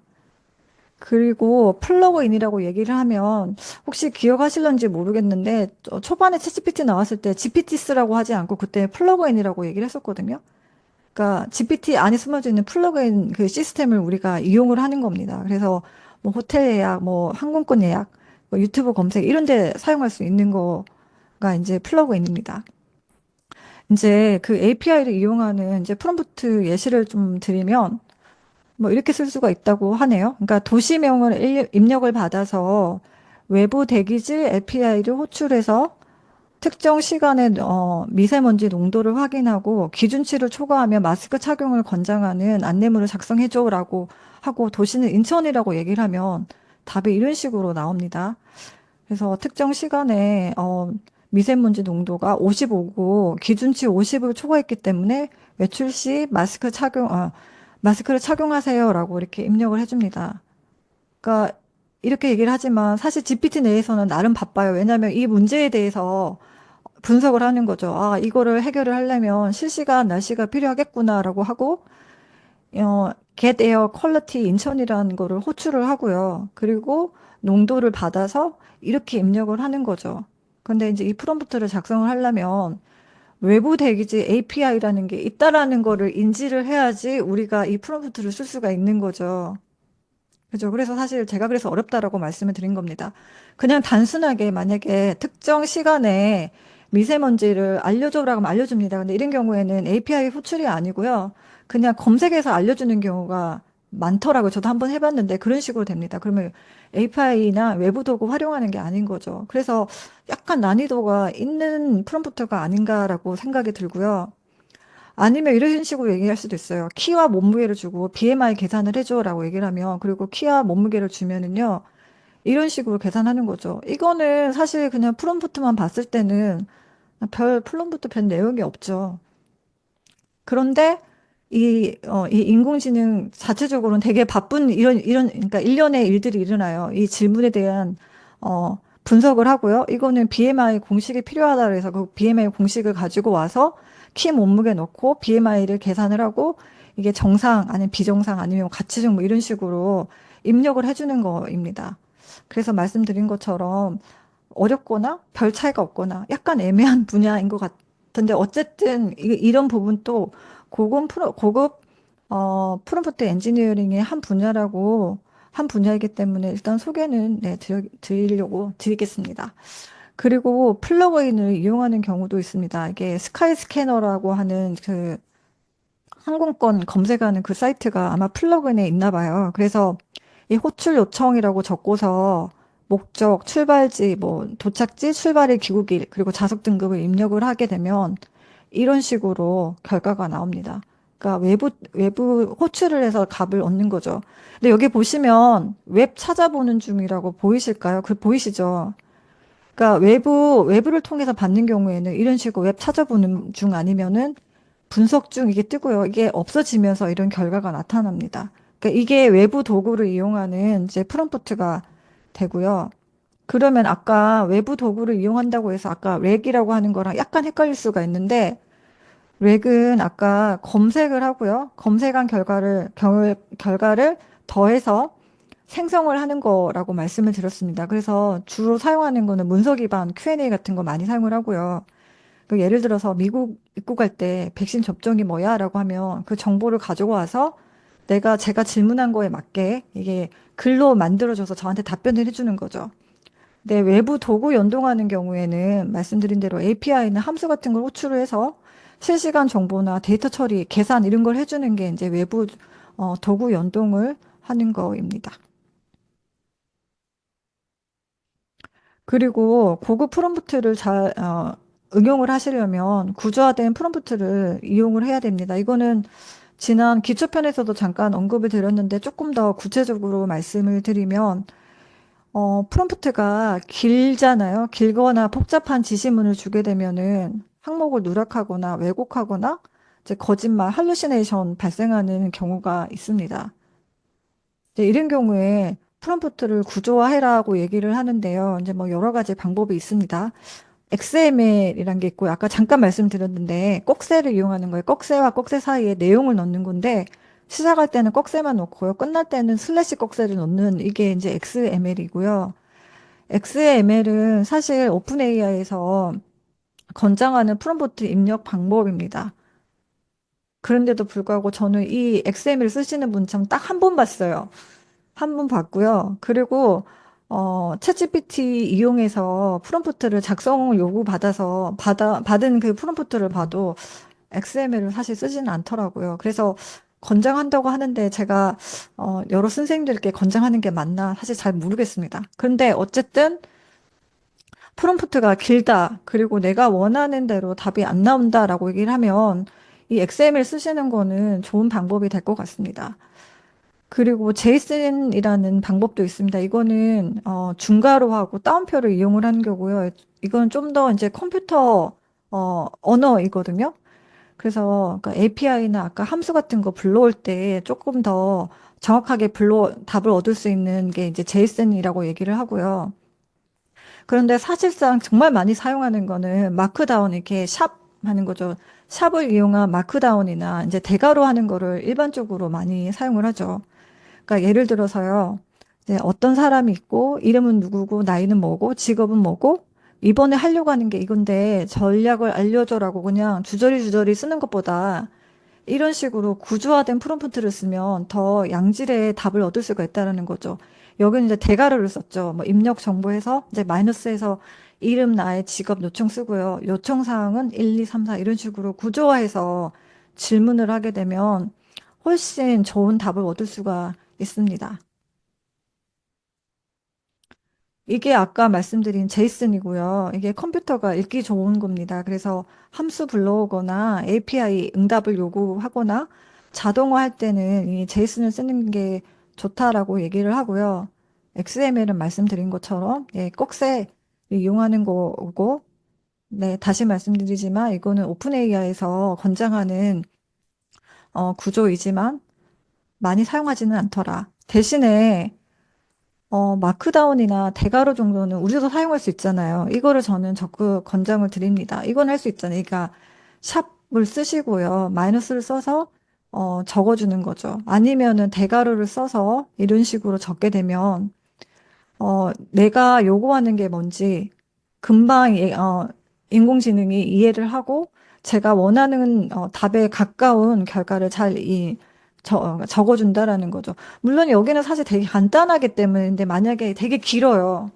그리고 플러그인이라고 얘기를 하면 혹시 기억하실런지 모르겠는데 초반에 챗GPT 나왔을 때 GPT 쓰라고 하지 않고 그때 플러그인이라고 얘기를 했었거든요. 그러니까 GPT 안에 숨어져 있는 플러그인 그 시스템을 우리가 이용을 하는 겁니다. 그래서 뭐 호텔 예약, 뭐 항공권 예약, 뭐 유튜브 검색 이런 데 사용할 수 있는 거가 이제 플러그인입니다. 이제 그 API를 이용하는 이제 프롬프트 예시를 좀 드리면 뭐 이렇게 쓸 수가 있다고 하네요. 그러니까 도시명을 입력을 받아서 외부 대기질 API를 호출해서 특정 시간에 미세먼지 농도를 확인하고 기준치를 초과하며 마스크 착용을 권장하는 안내문을 작성해줘라고 하고 도시는 인천이라고 얘기를 하면 답이 이런 식으로 나옵니다. 그래서 특정 시간에 미세먼지 농도가 55고 기준치 50을 초과했기 때문에 외출 시 마스크를 착용하세요라고 이렇게 입력을 해줍니다. 그러니까 이렇게 얘기를 하지만 사실 GPT 내에서는 나름 바빠요. 왜냐하면 이 문제에 대해서 분석을 하는 거죠. 아, 이거를 해결을 하려면 실시간 날씨가 필요하겠구나라고 하고, Get Air Quality 인천이라는 거를 호출을 하고요. 그리고 농도를 받아서 이렇게 입력을 하는 거죠. 근데 이제 이 프롬프트를 작성을 하려면 외부 대기지 API라는 게 있다라는 거를 인지를 해야지 우리가 이 프롬프트를 쓸 수가 있는 거죠. 그죠. 그래서 사실 제가 그래서 어렵다라고 말씀을 드린 겁니다. 그냥 단순하게 만약에 특정 시간에 미세먼지를 알려줘라고 하면 알려줍니다. 근데 이런 경우에는 API 호출이 아니고요. 그냥 검색해서 알려주는 경우가 많더라고요. 저도 한번 해봤는데 그런 식으로 됩니다. 그러면 API나 외부 도구 활용하는 게 아닌 거죠. 그래서 약간 난이도가 있는 프롬프트가 아닌가라고 생각이 들고요. 아니면 이런 식으로 얘기할 수도 있어요. 키와 몸무게를 주고 BMI 계산을 해줘라고 얘기를 하면, 그리고 키와 몸무게를 주면은요, 이런 식으로 계산하는 거죠. 이거는 사실 그냥 프롬프트만 봤을 때는 프롬프트 별 내용이 없죠. 그런데 이 인공지능 자체적으로는 되게 바쁜 그러니까 일련의 일들이 일어나요. 이 질문에 대한, 분석을 하고요. 이거는 BMI 공식이 필요하다 그래서 그 BMI 공식을 가지고 와서 키 몸무게 넣고 BMI를 계산을 하고 이게 정상 아니면 비정상 아니면 가치중 뭐 이런 식으로 입력을 해주는 거입니다. 그래서 말씀드린 것처럼 어렵거나 별 차이가 없거나 약간 애매한 분야인 것 같은데 어쨌든 이런 부분도 고급 프롬프트 엔지니어링의 한 분야라고, 한 분야이기 때문에 일단 소개는 네, 드리려고 드리겠습니다. 그리고 플러그인을 이용하는 경우도 있습니다. 이게 스카이 스캐너라고 하는 그 항공권 검색하는 그 사이트가 아마 플러그인에 있나 봐요. 그래서 이 호출 요청이라고 적고서 목적, 출발지, 뭐 도착지, 출발일, 귀국일, 그리고 좌석 등급을 입력을 하게 되면 이런 식으로 결과가 나옵니다. 그러니까 외부 호출을 해서 값을 얻는 거죠. 근데 여기 보시면 웹 찾아보는 중이라고 보이실까요? 그 보이시죠? 그러니까 외부를 통해서 받는 경우에는 이런 식으로 웹 찾아보는 중 아니면은 분석 중 이게 뜨고요. 이게 없어지면서 이런 결과가 나타납니다. 그러니까 이게 외부 도구를 이용하는 이제 프롬프트가 되고요. 그러면 아까 외부 도구를 이용한다고 해서 아까 렉이라고 하는 거랑 약간 헷갈릴 수가 있는데 렉은 아까 검색을 하고요. 검색한 결과를 더해서 생성을 하는 거라고 말씀을 드렸습니다. 그래서 주로 사용하는 거는 문서 기반 Q&A 같은 거 많이 사용을 하고요. 그 예를 들어서 미국 입국할 때 백신 접종이 뭐야? 라고 하면 그 정보를 가지고 와서 제가 질문한 거에 맞게 이게 글로 만들어줘서 저한테 답변을 해주는 거죠. 근데 외부 도구 연동하는 경우에는 말씀드린 대로 API나 함수 같은 걸 호출을 해서 실시간 정보나 데이터 처리, 계산 이런 걸 해주는 게 이제 외부 도구 연동을 하는 거입니다. 그리고 고급 프롬프트를 응용을 하시려면 구조화된 프롬프트를 이용을 해야 됩니다. 이거는 지난 기초편에서도 잠깐 언급을 드렸는데 조금 더 구체적으로 말씀을 드리면, 프롬프트가 길잖아요. 길거나 복잡한 지시문을 주게 되면은 항목을 누락하거나 왜곡하거나 이제 거짓말, 할루시네이션 발생하는 경우가 있습니다. 이제 이런 경우에 프롬프트를 구조화해라고 얘기를 하는데요. 이제 뭐 여러 가지 방법이 있습니다. XML이란 게 있고, 아까 잠깐 말씀드렸는데, 꺽쇠를 이용하는 거예요. 꺽쇠와 꺽쇠 사이에 내용을 넣는 건데, 시작할 때는 꺽쇠만 넣고요. 끝날 때는 슬래시 꺽쇠를 넣는 이게 이제 XML이고요. XML은 사실 오픈 AI에서 권장하는 프롬프트 입력 방법입니다. 그런데도 불구하고 저는 이 XML 쓰시는 분 참 딱 한 번 봤어요. 한 번 봤고요. 그리고 챗GPT 이용해서 프롬프트를 작성을 요구받아서 받은 그 프롬프트를 봐도 XML을 사실 쓰지는 않더라고요. 그래서 권장한다고 하는데 제가 여러 선생님들께 권장하는 게 맞나 사실 잘 모르겠습니다. 그런데 어쨌든 프롬프트가 길다. 그리고 내가 원하는 대로 답이 안 나온다라고 얘기를 하면 이 XML 쓰시는 거는 좋은 방법이 될 것 같습니다. 그리고 제이슨이라는 방법도 있습니다. 이거는 중괄호 하고 따옴표를 이용을 하는 거고요. 이건 좀 더 이제 컴퓨터 언어이거든요. 그래서 API나 아까 함수 같은 거 불러올 때 조금 더 정확하게 답을 얻을 수 있는 게 이제 제이슨이라고 얘기를 하고요. 그런데 사실상 정말 많이 사용하는 거는 마크다운 이렇게 샵 하는 거죠. 샵을 이용한 마크다운이나 이제 대괄호 하는 거를 일반적으로 많이 사용을 하죠. 그러니까 예를 들어서요. 이제 어떤 사람이 있고 이름은 누구고 나이는 뭐고 직업은 뭐고 이번에 하려고 하는 게 이건데 전략을 알려줘라고 그냥 주저리 쓰는 것보다 이런 식으로 구조화된 프롬프트를 쓰면 더 양질의 답을 얻을 수가 있다는 거죠. 여기는 이제 대괄호를 썼죠. 뭐 입력 정보에서 이제 마이너스에서 이름, 나이, 직업, 요청 쓰고요. 요청 사항은 1, 2, 3, 4 이런 식으로 구조화해서 질문을 하게 되면 훨씬 좋은 답을 얻을 수가 있습니다. 이게 아까 말씀드린 제이슨이고요. 이게 컴퓨터가 읽기 좋은 겁니다. 그래서 함수 불러오거나 API 응답을 요구하거나 자동화할 때는 이 제이슨을 쓰는 게 좋다라고 얘기를 하고요. XML은 말씀드린 것처럼 예, 꺽쇠 이용하는 거고, 네, 다시 말씀드리지만 이거는 오픈 AI에서 권장하는 구조이지만 많이 사용하지는 않더라. 대신에 마크다운이나 대괄호 정도는 우리도 사용할 수 있잖아요. 이거를 저는 적극 권장을 드립니다. 이건 할 수 있잖아요. 그러니까 샵을 쓰시고요. 마이너스를 써서 적어주는 거죠. 아니면은 대괄호를 써서 이런 식으로 적게 되면 내가 요구하는 게 뭔지 금방 인공지능이 이해를 하고 제가 원하는 답에 가까운 결과를 잘 적어준다라는 거죠. 물론 여기는 사실 되게 간단하기 때문인데 만약에 되게 길어요.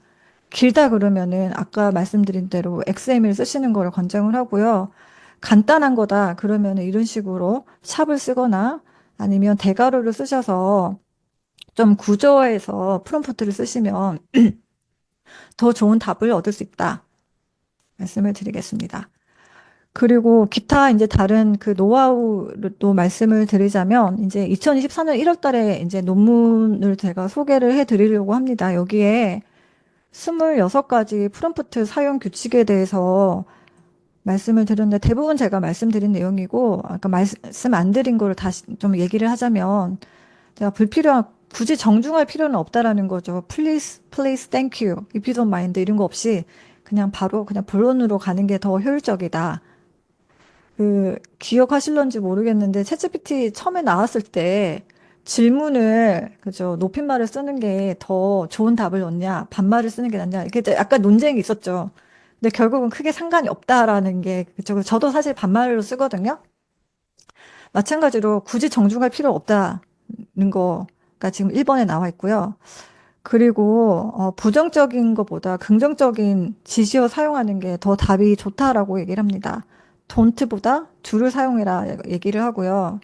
길다 그러면은 아까 말씀드린 대로 XML 쓰시는 거를 권장을 하고요. 간단한 거다 그러면은 이런 식으로 샵을 쓰거나 아니면 대괄호를 쓰셔서 좀 구조화해서 프롬프트를 쓰시면 더 좋은 답을 얻을 수 있다 말씀을 드리겠습니다. 그리고 기타 이제 다른 그 노하우도 말씀을 드리자면 이제 2024년 1월 달에 이제 논문을 제가 소개를 해 드리려고 합니다. 여기에 26가지 프롬프트 사용 규칙에 대해서 말씀을 드렸는데 대부분 제가 말씀드린 내용이고 아까 말씀 안 드린 거를 다시 좀 얘기를 하자면 제가 불필요한 굳이 정중할 필요는 없다라는 거죠. Please, please, thank you, if you don't mind 이런 거 없이 그냥 바로 그냥 본론으로 가는 게 더 효율적이다. 그 기억하실런지 모르겠는데 챗GPT 처음에 나왔을 때 질문을 그죠 높임말을 쓰는 게 더 좋은 답을 얻냐 반말을 쓰는 게 낫냐 이렇게 약간 논쟁이 있었죠. 근데 결국은 크게 상관이 없다라는 게 그죠. 저도 사실 반말로 쓰거든요. 마찬가지로 굳이 정중할 필요 없다는 거가 지금 1번에 나와 있고요. 그리고 부정적인 것보다 긍정적인 지시어 사용하는 게 더 답이 좋다라고 얘기를 합니다. don't보다 do를 사용해라 얘기를 하고요.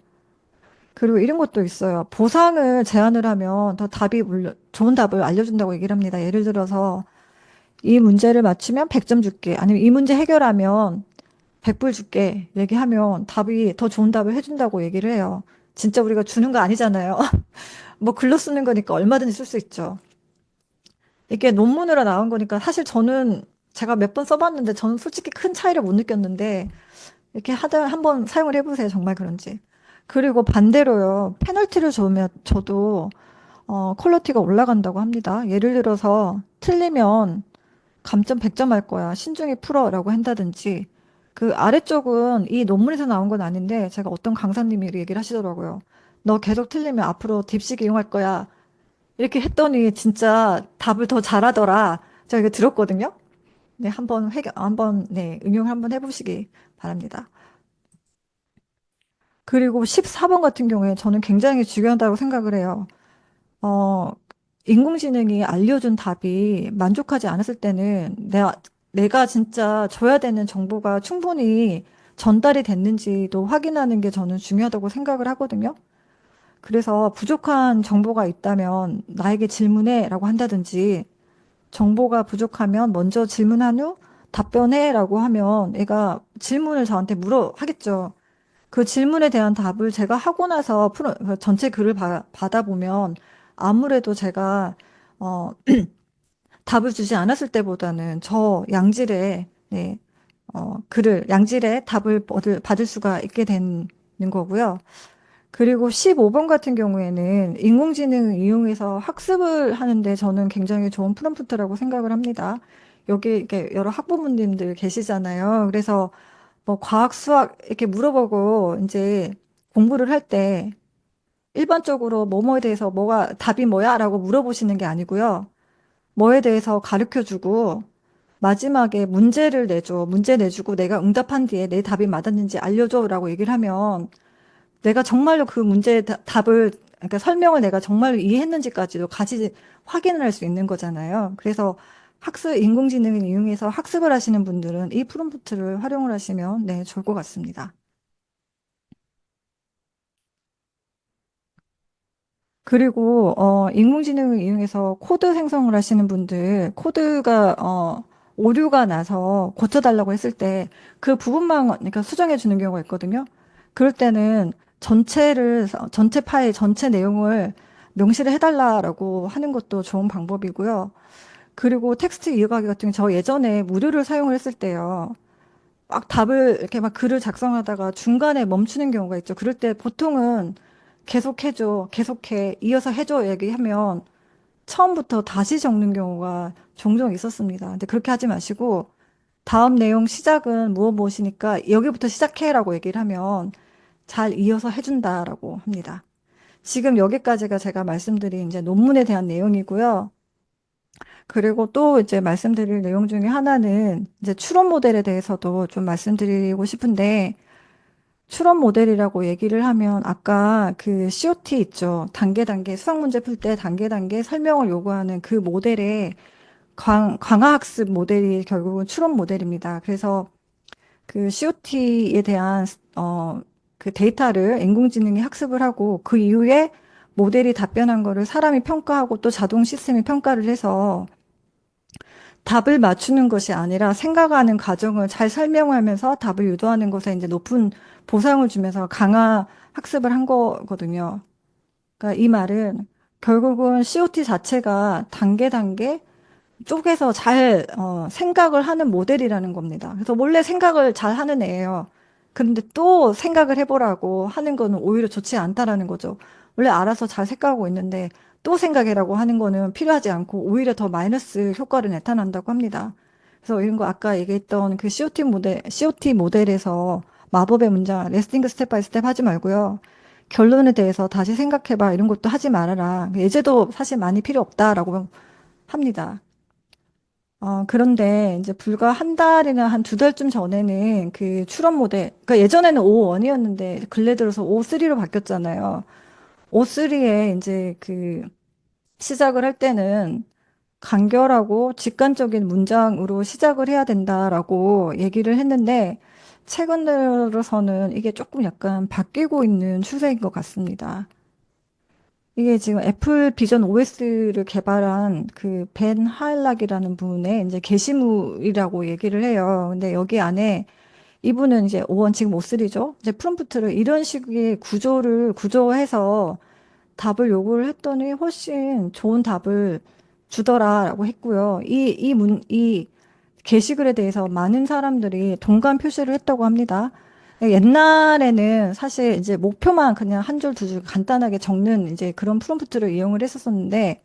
그리고 이런 것도 있어요. 보상을 제안을 하면 더 답이 좋은 답을 알려준다고 얘기를 합니다. 예를 들어서 이 문제를 맞추면 100점 줄게. 아니면 이 문제 해결하면 100불 줄게. 얘기하면 답이 더 좋은 답을 해준다고 얘기를 해요. 진짜 우리가 주는 거 아니잖아요. 뭐 글로 쓰는 거니까 얼마든지 쓸 수 있죠. 이게 논문으로 나온 거니까 사실 저는 제가 몇 번 써봤는데 저는 솔직히 큰 차이를 못 느꼈는데 이렇게 하다 한번 사용을 해보세요. 정말 그런지. 그리고 반대로요. 페널티를 주면 저도 퀄리티가 올라간다고 합니다. 예를 들어서 틀리면 감점 100점 할 거야. 신중히 풀어라고 한다든지 그 아래쪽은 이 논문에서 나온 건 아닌데 제가 어떤 강사님이 얘기를 하시더라고요. 너 계속 틀리면 앞으로 딥식 이용할 거야. 이렇게 했더니 진짜 답을 더 잘하더라. 제가 이거 들었거든요. 네, 한번, 네, 응용 한번 해보시기 바랍니다. 그리고 14번 같은 경우에 저는 굉장히 중요하다고 생각을 해요. 어, 인공지능이 알려준 답이 만족하지 않았을 때는 내가 진짜 줘야 되는 정보가 충분히 전달이 됐는지도 확인하는 게 저는 중요하다고 생각을 하거든요. 그래서 부족한 정보가 있다면 나에게 질문해 라고 한다든지 정보가 부족하면 먼저 질문한 후 답변해 라고 하면 애가 질문을 저한테 하겠죠. 그 질문에 대한 답을 제가 하고 나서 그 전체 글을 받아보면 아무래도 제가 어, 답을 주지 않았을 때보다는 저 양질의 네, 글을 양질의 답을 받을 수가 있게 되는 거고요. 그리고 15번 같은 경우에는 인공지능 이용해서 학습을 하는데 저는 굉장히 좋은 프롬프트라고 생각을 합니다. 여기 이렇게 여러 학부모님들 계시잖아요. 그래서 뭐 과학, 수학 이렇게 물어보고 이제 공부를 할 때 일반적으로 뭐뭐에 대해서 뭐가 답이 뭐야? 라고 물어보시는 게 아니고요. 뭐에 대해서 가르쳐 주고 마지막에 문제를 내줘. 문제 내주고 내가 응답한 뒤에 내 답이 맞았는지 알려줘. 라고 얘기를 하면 내가 정말로 그 문제의 답을 그러니까 설명을 내가 정말로 이해했는지까지도 같이 확인을 할 수 있는 거잖아요. 그래서 인공지능을 이용해서 학습을 하시는 분들은 이 프롬프트를 활용을 하시면 네, 좋을 것 같습니다. 그리고 인공지능을 이용해서 코드 생성을 하시는 분들 코드가 오류가 나서 고쳐달라고 했을 때 그 부분만 그러니까 수정해 주는 경우가 있거든요. 그럴 때는 전체 파일 전체 내용을 명시를 해달라라고 하는 것도 좋은 방법이고요. 그리고 텍스트 이어가기 같은 경우 저 예전에 무료를 사용을 했을 때요. 막 답을 이렇게 막 글을 작성하다가 중간에 멈추는 경우가 있죠. 그럴 때 보통은 계속 해줘, 계속해, 이어서 해줘 얘기하면 처음부터 다시 적는 경우가 종종 있었습니다. 근데 그렇게 하지 마시고 다음 내용 시작은 무엇이니까 여기부터 시작해라고 얘기를 하면 잘 이어서 해준다라고 합니다. 지금 여기까지가 제가 말씀드린 이제 논문에 대한 내용이고요. 그리고 또 이제 말씀드릴 내용 중에 하나는 이제 추론 모델에 대해서도 좀 말씀드리고 싶은데 추론 모델이라고 얘기를 하면 아까 그 COT 있죠. 단계 단계 수학 문제 풀 때 단계 단계 설명을 요구하는 그 모델의 강화학습 모델이 결국은 추론 모델입니다. 그래서 그 COT에 대한 그 데이터를 인공지능이 학습을 하고 그 이후에 모델이 답변한 거를 사람이 평가하고 또 자동 시스템이 평가를 해서 답을 맞추는 것이 아니라 생각하는 과정을 잘 설명하면서 답을 유도하는 것에 이제 높은 보상을 주면서 강화 학습을 한 거거든요. 그러니까 이 말은 결국은 COT 자체가 단계 단계 쪼개서 잘 생각을 하는 모델이라는 겁니다. 그래서 원래 생각을 잘 하는 애예요. 그런데 또 생각을 해보라고 하는 거는 오히려 좋지 않다라는 거죠. 원래 알아서 잘 생각하고 있는데 또 생각해라고 하는 거는 필요하지 않고 오히려 더 마이너스 효과를 나타난다고 합니다. 그래서 이런 거 아까 얘기했던 그 COT 모델에서 마법의 문장, 레스팅 스텝 바이 스텝 하지 말고요. 결론에 대해서 다시 생각해봐. 이런 것도 하지 말아라. 예제도 사실 많이 필요 없다라고 합니다. 그런데 이제 불과 한 달이나 한 두 달쯤 전에는 그 출원 모델, 그러니까 예전에는 O1이었는데 근래 들어서 O3로 바뀌었잖아요. O3에 이제 그 시작을 할 때는 간결하고 직관적인 문장으로 시작을 해야 된다라고 얘기를 했는데 최근 들어서는 이게 조금 약간 바뀌고 있는 추세인 것 같습니다. 이게 지금 애플 비전 OS를 개발한 그 벤 하일락이라는 분의 이제 게시물이라고 얘기를 해요. 근데 여기 안에 이분은 이제 O1 지금 O3죠. 이제 프롬프트를 이런 식의 구조해서 답을 요구를 했더니 훨씬 좋은 답을 주더라라고 했고요. 이 게시글에 대해서 많은 사람들이 동감 표시를 했다고 합니다. 옛날에는 사실 이제 목표만 그냥 한 줄, 두 줄 간단하게 적는 이제 그런 프롬프트를 이용을 했었었는데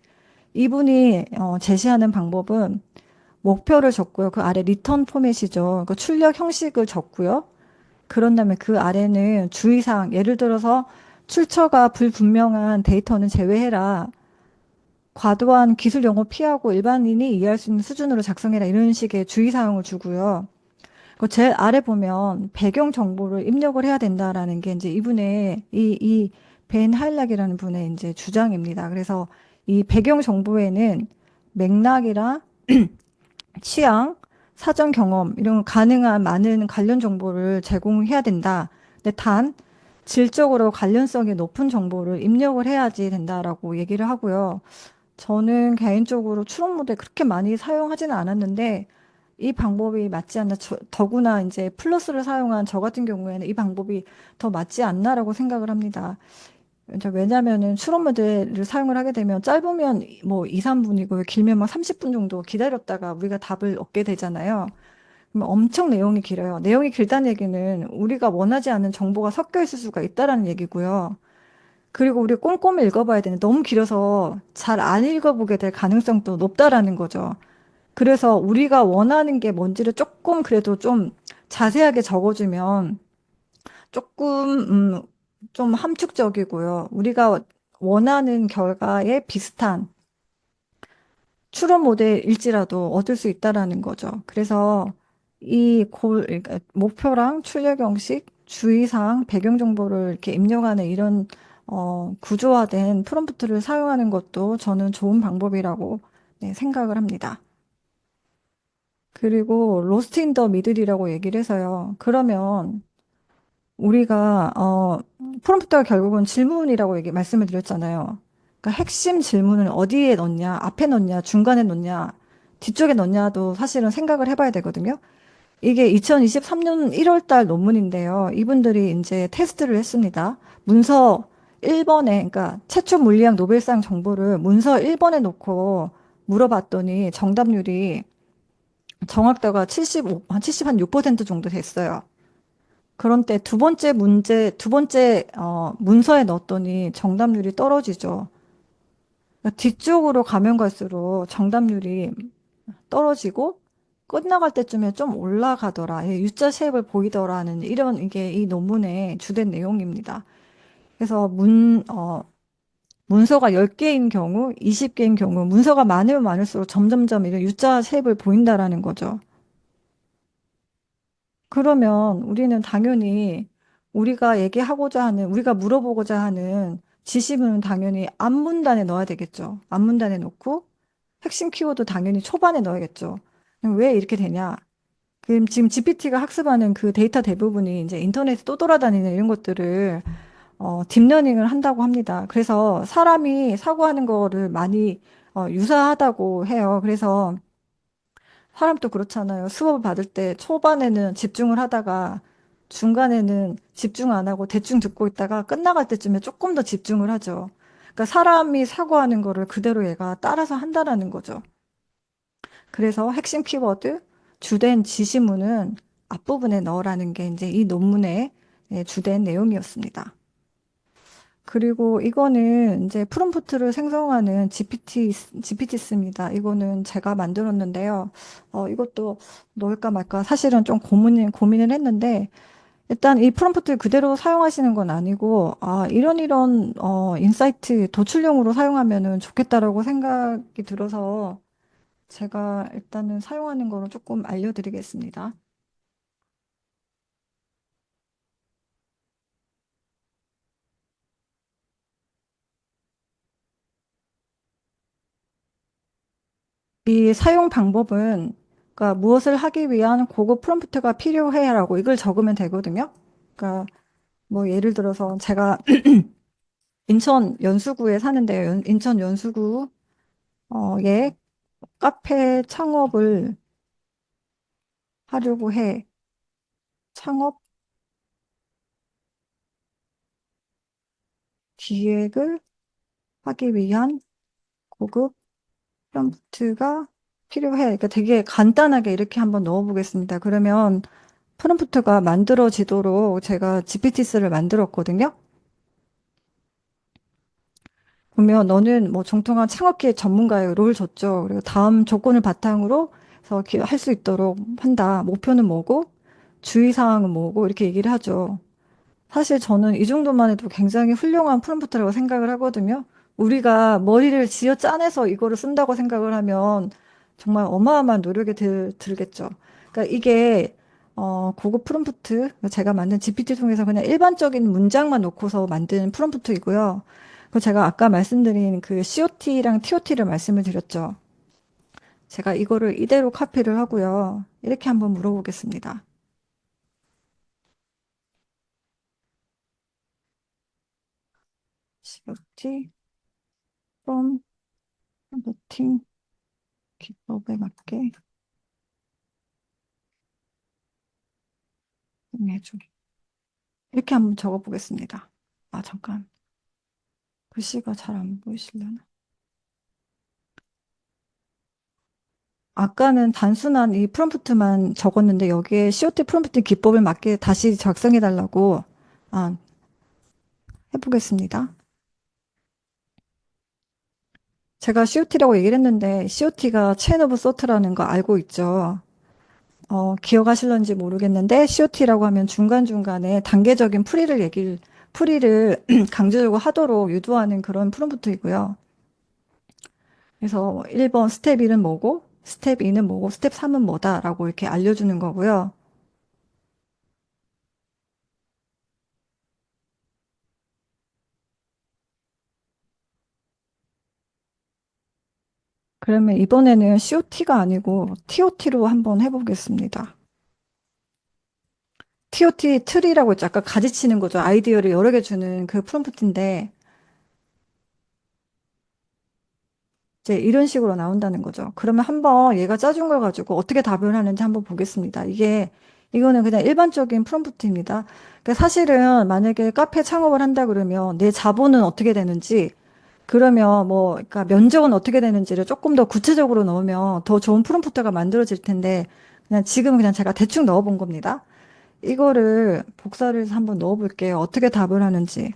이분이 제시하는 방법은 목표를 적고요. 그 아래 리턴 포맷이죠. 그 출력 형식을 적고요. 그런 다음에 그 아래는 주의사항, 예를 들어서 출처가 불분명한 데이터는 제외해라. 과도한 기술 용어 피하고 일반인이 이해할 수 있는 수준으로 작성해라. 이런 식의 주의사항을 주고요. 그 제일 아래 보면 배경 정보를 입력을 해야 된다라는 게 이제 이분의 벤 하일락이라는 분의 이제 주장입니다. 그래서 이 배경 정보에는 맥락이랑 취향, 사전 경험 이런 가능한 많은 관련 정보를 제공해야 된다. 근데 단 질적으로 관련성이 높은 정보를 입력을 해야지 된다라고 얘기를 하고요. 저는 개인적으로 추론 모델 그렇게 많이 사용하지는 않았는데 이 방법이 맞지 않나, 더구나 이제 플러스를 사용한 저 같은 경우에는 이 방법이 더 맞지 않나라고 생각을 합니다. 이제 왜냐면은 추론 모델을 사용을 하게 되면 짧으면 뭐 2, 3분이고 길면 막 30분 정도 기다렸다가 우리가 답을 얻게 되잖아요. 그러면 엄청 내용이 길어요. 내용이 길다는 얘기는 우리가 원하지 않는 정보가 섞여 있을 수가 있다라는 얘기고요. 그리고 우리 꼼꼼히 읽어봐야 되는데 너무 길어서 잘 안 읽어보게 될 가능성도 높다라는 거죠. 그래서 우리가 원하는 게 뭔지를 조금 그래도 좀 자세하게 적어주면 조금, 좀 함축적이고요. 우리가 원하는 결과에 비슷한 추론 모델일지라도 얻을 수 있다라는 거죠. 그래서 그러니까 목표랑 출력 형식, 주의사항, 배경 정보를 이렇게 입력하는 이런 구조화된 프롬프트를 사용하는 것도 저는 좋은 방법이라고 네, 생각을 합니다. 그리고 로스트 인 더 미들이라고 얘기를 해서요. 그러면 우리가 프롬프트가 결국은 질문이라고 말씀을 드렸잖아요. 그러니까 핵심 질문을 어디에 넣냐, 앞에 넣냐, 중간에 넣냐, 뒤쪽에 넣냐도 사실은 생각을 해봐야 되거든요. 이게 2023년 1월 달 논문인데요. 이분들이 이제 테스트를 했습니다. 문서 1번에, 그러니까 최초 물리학 노벨상 정보를 문서 1번에 놓고 물어봤더니 정답률이 정확도가 76% 정도 됐어요. 그런데 두 번째, 문서에 넣었더니 정답률이 떨어지죠. 그러니까 뒤쪽으로 가면 갈수록 정답률이 떨어지고 끝나갈 때쯤에 좀 올라가더라. U자 쉐입을 보이더라는 이런 이게 이 논문의 주된 내용입니다. 그래서 문서가 10개인 경우, 20개인 경우, 문서가 많으면 많을수록 점점점 이런 U자 쉐입을 보인다라는 거죠. 그러면 우리는 당연히 우리가 얘기하고자 하는, 우리가 물어보고자 하는 지시문은 당연히 앞문단에 넣어야 되겠죠. 앞문단에 넣고 핵심 키워드 당연히 초반에 넣어야겠죠. 그럼 왜 이렇게 되냐? 그럼 지금 GPT가 학습하는 그 데이터 대부분이 이제 인터넷에 또 돌아다니는 이런 것들을 딥러닝을 한다고 합니다. 그래서 사람이 사고하는 거를 많이 유사하다고 해요. 그래서 사람도 그렇잖아요. 수업을 받을 때 초반에는 집중을 하다가 중간에는 집중 안 하고 대충 듣고 있다가 끝나갈 때쯤에 조금 더 집중을 하죠. 그러니까 사람이 사고하는 거를 그대로 얘가 따라서 한다라는 거죠. 그래서 핵심 키워드, 주된 지시문은 앞부분에 넣으라는 게 이제 이 논문의 주된 내용이었습니다. 그리고 이거는 이제 프롬프트를 생성하는 GPT입니다. 이거는 제가 만들었는데요. 이것도 넣을까 말까 사실은 좀 고민을 했는데, 일단 이 프롬프트를 그대로 사용하시는 건 아니고, 이런 인사이트 도출용으로 사용하면은 좋겠다라고 생각이 들어서 제가 일단은 사용하는 거로 조금 알려드리겠습니다. 이 사용 방법은 그러니까 무엇을 하기 위한 고급 프롬프트가 필요해라고 이걸 적으면 되거든요. 그러니까 뭐 예를 들어서 제가 인천 연수구에 사는데요. 인천 연수구에 카페 창업을 하려고 해. 창업 기획을 하기 위한 고급 프롬프트가 필요해. 그러니까 되게 간단하게 이렇게 한번 넣어보겠습니다. 그러면 프롬프트가 만들어지도록 제가 GPT스를 만들었거든요. 보면 너는 뭐 정통한 창업기획 전문가의 롤 줬죠. 그리고 다음 조건을 바탕으로 해서 할 수 있도록 한다. 목표는 뭐고, 주의사항은 뭐고, 이렇게 얘기를 하죠. 사실 저는 이 정도만 해도 굉장히 훌륭한 프롬프트라고 생각을 하거든요. 우리가 머리를 쥐어 짜내서 이거를 쓴다고 생각을 하면 정말 어마어마한 노력이 들겠죠. 그러니까 이게 고급 프롬프트 제가 만든 GPT 통해서 그냥 일반적인 문장만 놓고서 만든 프롬프트이고요. 그 제가 아까 말씀드린 그 COT랑 TOT를 말씀을 드렸죠. 제가 이거를 이대로 카피를 하고요. 이렇게 한번 물어보겠습니다. COT from 프롬프팅 기법에 맞게 해줘. 이렇게 한번 적어보겠습니다. 잠깐. 글씨가 잘 안 보이시려나? 아까는 단순한 이 프롬프트만 적었는데 여기에 COT 프롬프트 기법을 맞게 다시 작성해달라고 해보겠습니다. 제가 COT라고 얘기를 했는데 COT가 체인 오브 소트라는 거 알고 있죠. 기억하실런지 모르겠는데 COT라고 하면 중간중간에 단계적인 풀이를 강제적으로 하도록 유도하는 그런 프롬프트이고요. 그래서 1번 스텝 1은 뭐고, 스텝 2는 뭐고, 스텝 3은 뭐다라고 이렇게 알려주는 거고요. 그러면 이번에는 COT가 아니고 TOT로 한번 해보겠습니다. TOT 트리라고 있죠. 아까 가지치는 거죠. 아이디어를 여러 개 주는 그 프롬프트인데, 이제 이런 식으로 나온다는 거죠. 그러면 한번 얘가 짜준 걸 가지고 어떻게 답을 하는지 한번 보겠습니다. 이거는 그냥 일반적인 프롬프트입니다. 그러니까 사실은 만약에 카페 창업을 한다 그러면 내 자본은 어떻게 되는지, 그러면 뭐, 그러니까 면적은 어떻게 되는지를 조금 더 구체적으로 넣으면 더 좋은 프롬프트가 만들어질 텐데, 그냥 지금은 그냥 제가 대충 넣어본 겁니다. 이거를 복사를 해서 한번 넣어볼게요. 어떻게 답을 하는지.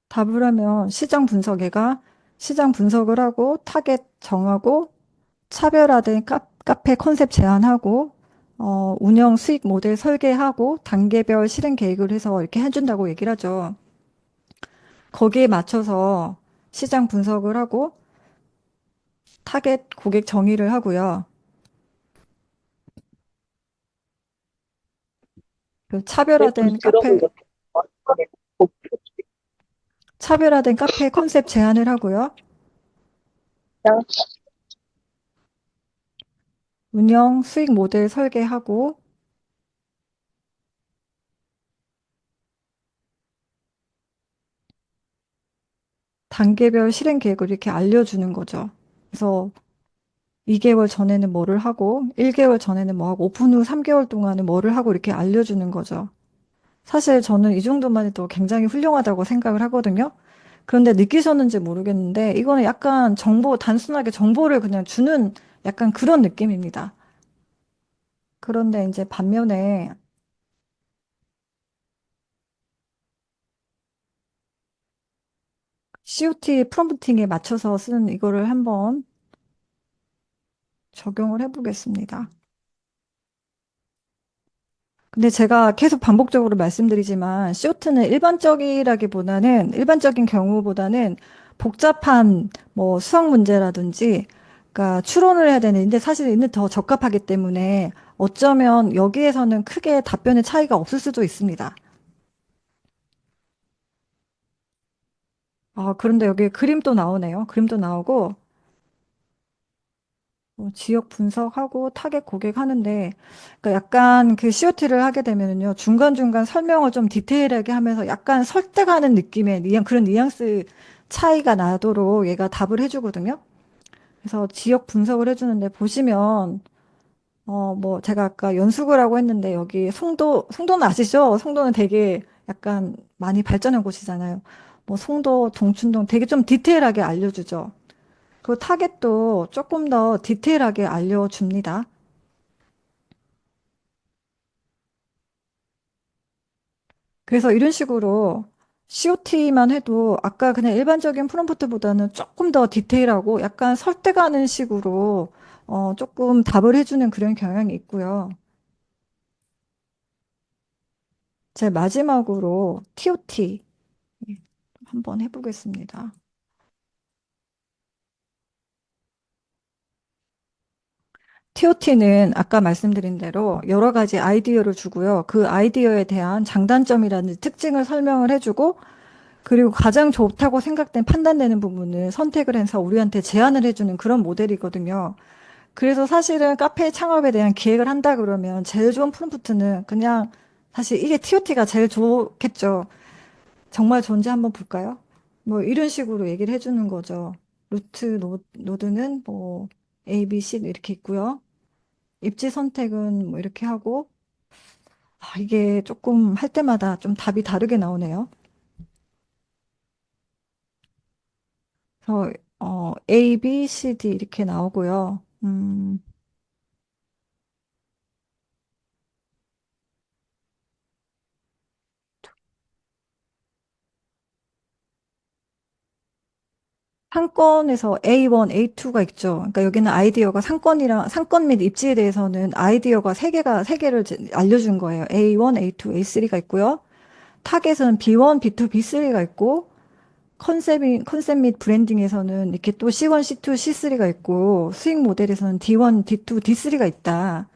답을 하면 시장 분석을 하고 타겟 정하고 차별화된 카페 컨셉 제안하고 운영 수익 모델 설계하고 단계별 실행 계획을 해서 이렇게 해준다고 얘기를 하죠. 거기에 맞춰서 시장 분석을 하고 타겟 고객 정의를 하고요. 그 몇 번 들어본 것 같아요. 차별화된 카페 컨셉 제안을 하고요. 그냥 운영 수익 모델 설계하고 단계별 실행 계획을 이렇게 알려주는 거죠. 그래서 2개월 전에는 뭐를 하고 1개월 전에는 뭐 하고 오픈 후 3개월 동안은 뭐를 하고 이렇게 알려주는 거죠. 사실 저는 이 정도만 해도 굉장히 훌륭하다고 생각을 하거든요. 그런데 느끼셨는지 모르겠는데 이거는 약간 정보, 단순하게 정보를 그냥 주는 약간 그런 느낌입니다. 그런데 이제 반면에 COT 프롬프팅에 맞춰서 쓰는 이거를 한번 적용을 해보겠습니다. 근데 제가 계속 반복적으로 말씀드리지만 COT는 일반적인 경우보다는 복잡한 뭐 수학 문제라든지 그러니까 추론을 해야 되는데 사실 이는 더 적합하기 때문에 어쩌면 여기에서는 크게 답변의 차이가 없을 수도 있습니다. 아, 그런데 여기 그림도 나오네요. 그림도 나오고 지역 분석하고 타겟 고객 하는데, 그러니까 약간 그 COT를 하게 되면은요, 중간중간 설명을 좀 디테일하게 하면서 약간 설득하는 느낌의 그런 뉘앙스 차이가 나도록 얘가 답을 해주거든요. 그래서 지역 분석을 해주는데 보시면, 뭐 제가 아까 연수구라고 했는데 여기 송도는 아시죠? 송도는 되게 약간 많이 발전한 곳이잖아요. 뭐 송도, 동춘동 되게 좀 디테일하게 알려주죠. 그 타겟도 조금 더 디테일하게 알려줍니다. 그래서 이런 식으로 COT만 해도 아까 그냥 일반적인 프롬프트보다는 조금 더 디테일하고 약간 설득하는 식으로 조금 답을 해주는 그런 경향이 있고요. 제 마지막으로 TOT 한번 해보겠습니다. TOT는 아까 말씀드린 대로 여러 가지 아이디어를 주고요. 그 아이디어에 대한 장단점이라는 특징을 설명을 해주고 그리고 가장 좋다고 생각된 판단되는 부분을 선택을 해서 우리한테 제안을 해주는 그런 모델이거든요. 그래서 사실은 카페 창업에 대한 기획을 한다 그러면 제일 좋은 프롬프트는 그냥 사실 이게 TOT가 제일 좋겠죠. 정말 좋은지 한번 볼까요? 뭐 이런 식으로 얘기를 해주는 거죠. 노드는 뭐 A, B, C 이렇게 있고요. 입지 선택은 뭐 이렇게 하고 이게 조금 할 때마다 좀 답이 다르게 나오네요. 그래서 A, B, C, D 이렇게 나오고요. 상권에서 A1, A2가 있죠. 그러니까 여기는 아이디어가 상권 및 입지에 대해서는 아이디어가 세 개를 알려준 거예요. A1, A2, A3가 있고요. 타겟은 B1, B2, B3가 있고 컨셉 및 브랜딩에서는 이렇게 또 C1, C2, C3가 있고 수익 모델에서는 D1, D2, D3가 있다.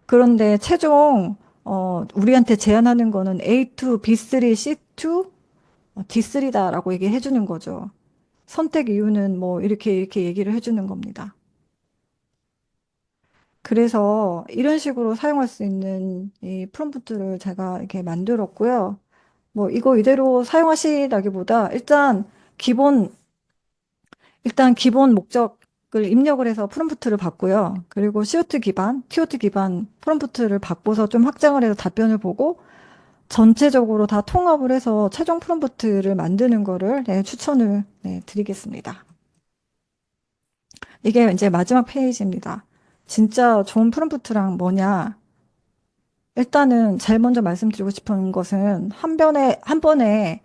그런데 최종 우리한테 제안하는 거는 A2, B3, C2, D3다라고 얘기해 주는 거죠. 선택 이유는 뭐 이렇게 얘기를 해주는 겁니다. 그래서 이런 식으로 사용할 수 있는 이 프롬프트를 제가 이렇게 만들었고요. 뭐 이거 이대로 사용하시다기보다 일단 기본 목적을 입력을 해서 프롬프트를 받고요. 그리고 TOT 기반 프롬프트를 받고서 좀 확장을 해서 답변을 보고 전체적으로 다 통합을 해서 최종 프롬프트를 만드는 거를 추천을 드리겠습니다. 이게 이제 마지막 페이지입니다. 진짜 좋은 프롬프트랑 뭐냐? 일단은 제일 먼저 말씀드리고 싶은 것은 한 번에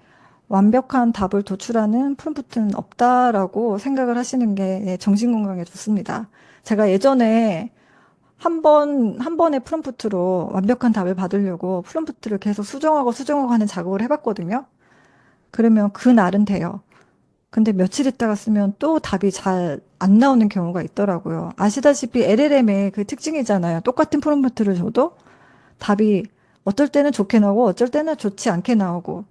완벽한 답을 도출하는 프롬프트는 없다라고 생각을 하시는 게 정신 건강에 좋습니다. 제가 예전에 한 번의 프롬프트로 완벽한 답을 받으려고 프롬프트를 계속 수정하고 하는 작업을 해봤거든요. 그러면 그 날은 돼요. 근데 며칠 있다가 쓰면 또 답이 잘 안 나오는 경우가 있더라고요. 아시다시피 LLM의 그 특징이잖아요. 똑같은 프롬프트를 줘도 답이 어쩔 때는 좋게 나오고 어쩔 때는 좋지 않게 나오고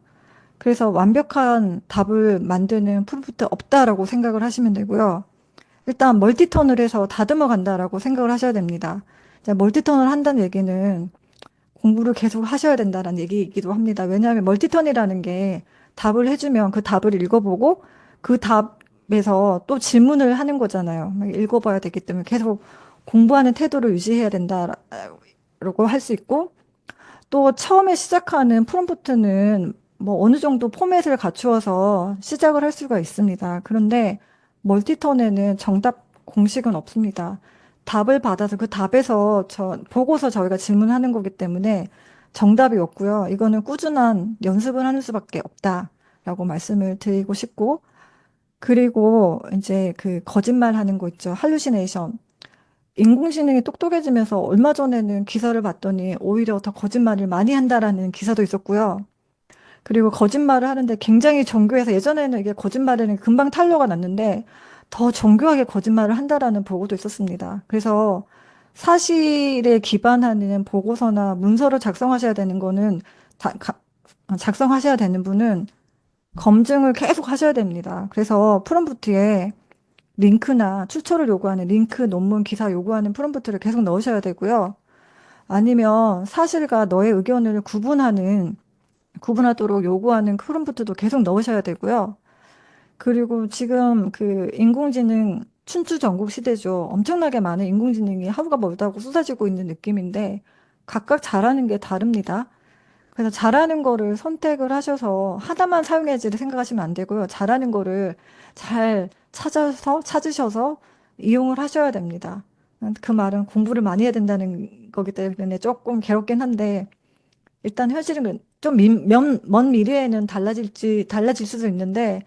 그래서 완벽한 답을 만드는 프롬프트 없다라고 생각을 하시면 되고요. 일단 멀티턴을 해서 다듬어 간다라고 생각을 하셔야 됩니다. 이제 멀티턴을 한다는 얘기는 공부를 계속 하셔야 된다는 얘기이기도 합니다. 왜냐하면 멀티턴이라는 게 답을 해주면 그 답을 읽어보고 그 답에서 또 질문을 하는 거잖아요. 읽어봐야 되기 때문에 계속 공부하는 태도를 유지해야 된다라고 할 수 있고 또 처음에 시작하는 프롬프트는 뭐 어느 정도 포맷을 갖추어서 시작을 할 수가 있습니다. 그런데 멀티턴에는 정답 공식은 없습니다. 답을 받아서 그 답에서 보고서 저희가 질문하는 거기 때문에 정답이 없고요. 이거는 꾸준한 연습을 하는 수밖에 없다라고 말씀을 드리고 싶고, 그리고 이제 그 거짓말 하는 거 있죠. 할루시네이션. 인공지능이 똑똑해지면서 얼마 전에는 기사를 봤더니 오히려 더 거짓말을 많이 한다라는 기사도 있었고요. 그리고 거짓말을 하는데 굉장히 정교해서 예전에는 이게 거짓말에는 금방 탄로가 났는데 더 정교하게 거짓말을 한다라는 보고도 있었습니다. 그래서 사실에 기반하는 보고서나 문서를 작성하셔야 되는 거는 작성하셔야 되는 분은 검증을 계속 하셔야 됩니다. 그래서 프롬프트에 링크나 출처를 요구하는 링크, 논문, 기사 요구하는 프롬프트를 계속 넣으셔야 되고요. 아니면 사실과 너의 의견을 구분하도록 요구하는 프롬프트도 계속 넣으셔야 되고요. 그리고 지금 그 인공지능 춘추전국 시대죠. 엄청나게 많은 인공지능이 하루가 멀다고 쏟아지고 있는 느낌인데 각각 잘하는 게 다릅니다. 그래서 잘하는 거를 선택을 하셔서 하나만 사용해야지를 생각하시면 안 되고요. 잘하는 거를 잘 찾으셔서 이용을 하셔야 됩니다. 그 말은 공부를 많이 해야 된다는 거기 때문에 조금 괴롭긴 한데, 일단 현실은 좀 먼 미래에는 달라질 수도 있는데,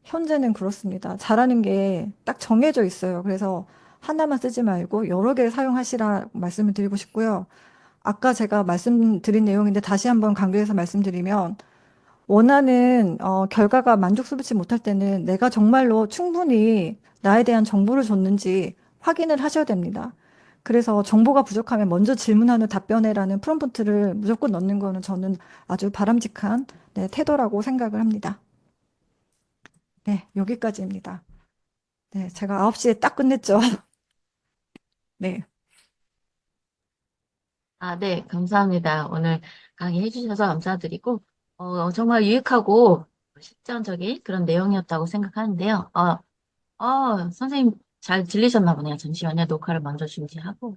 현재는 그렇습니다. 잘하는 게 딱 정해져 있어요. 그래서 하나만 쓰지 말고 여러 개 사용하시라 말씀을 드리고 싶고요. 아까 제가 말씀드린 내용인데 다시 한번 강조해서 말씀드리면 원하는 결과가 만족스럽지 못할 때는 내가 정말로 충분히 나에 대한 정보를 줬는지 확인을 하셔야 됩니다. 그래서 정보가 부족하면 먼저 질문하는 답변해라는 프롬프트를 무조건 넣는 거는 저는 아주 바람직한 네, 태도라고 생각을 합니다. 네, 여기까지입니다. 네, 제가 9시에 딱 끝냈죠. 네. 아, 네, 감사합니다. 오늘 강의해 주셔서 감사드리고, 정말 유익하고 실전적인 그런 내용이었다고 생각하는데요. 선생님 잘 들리셨나 보네요. 잠시만요. 녹화를 먼저 중지하고.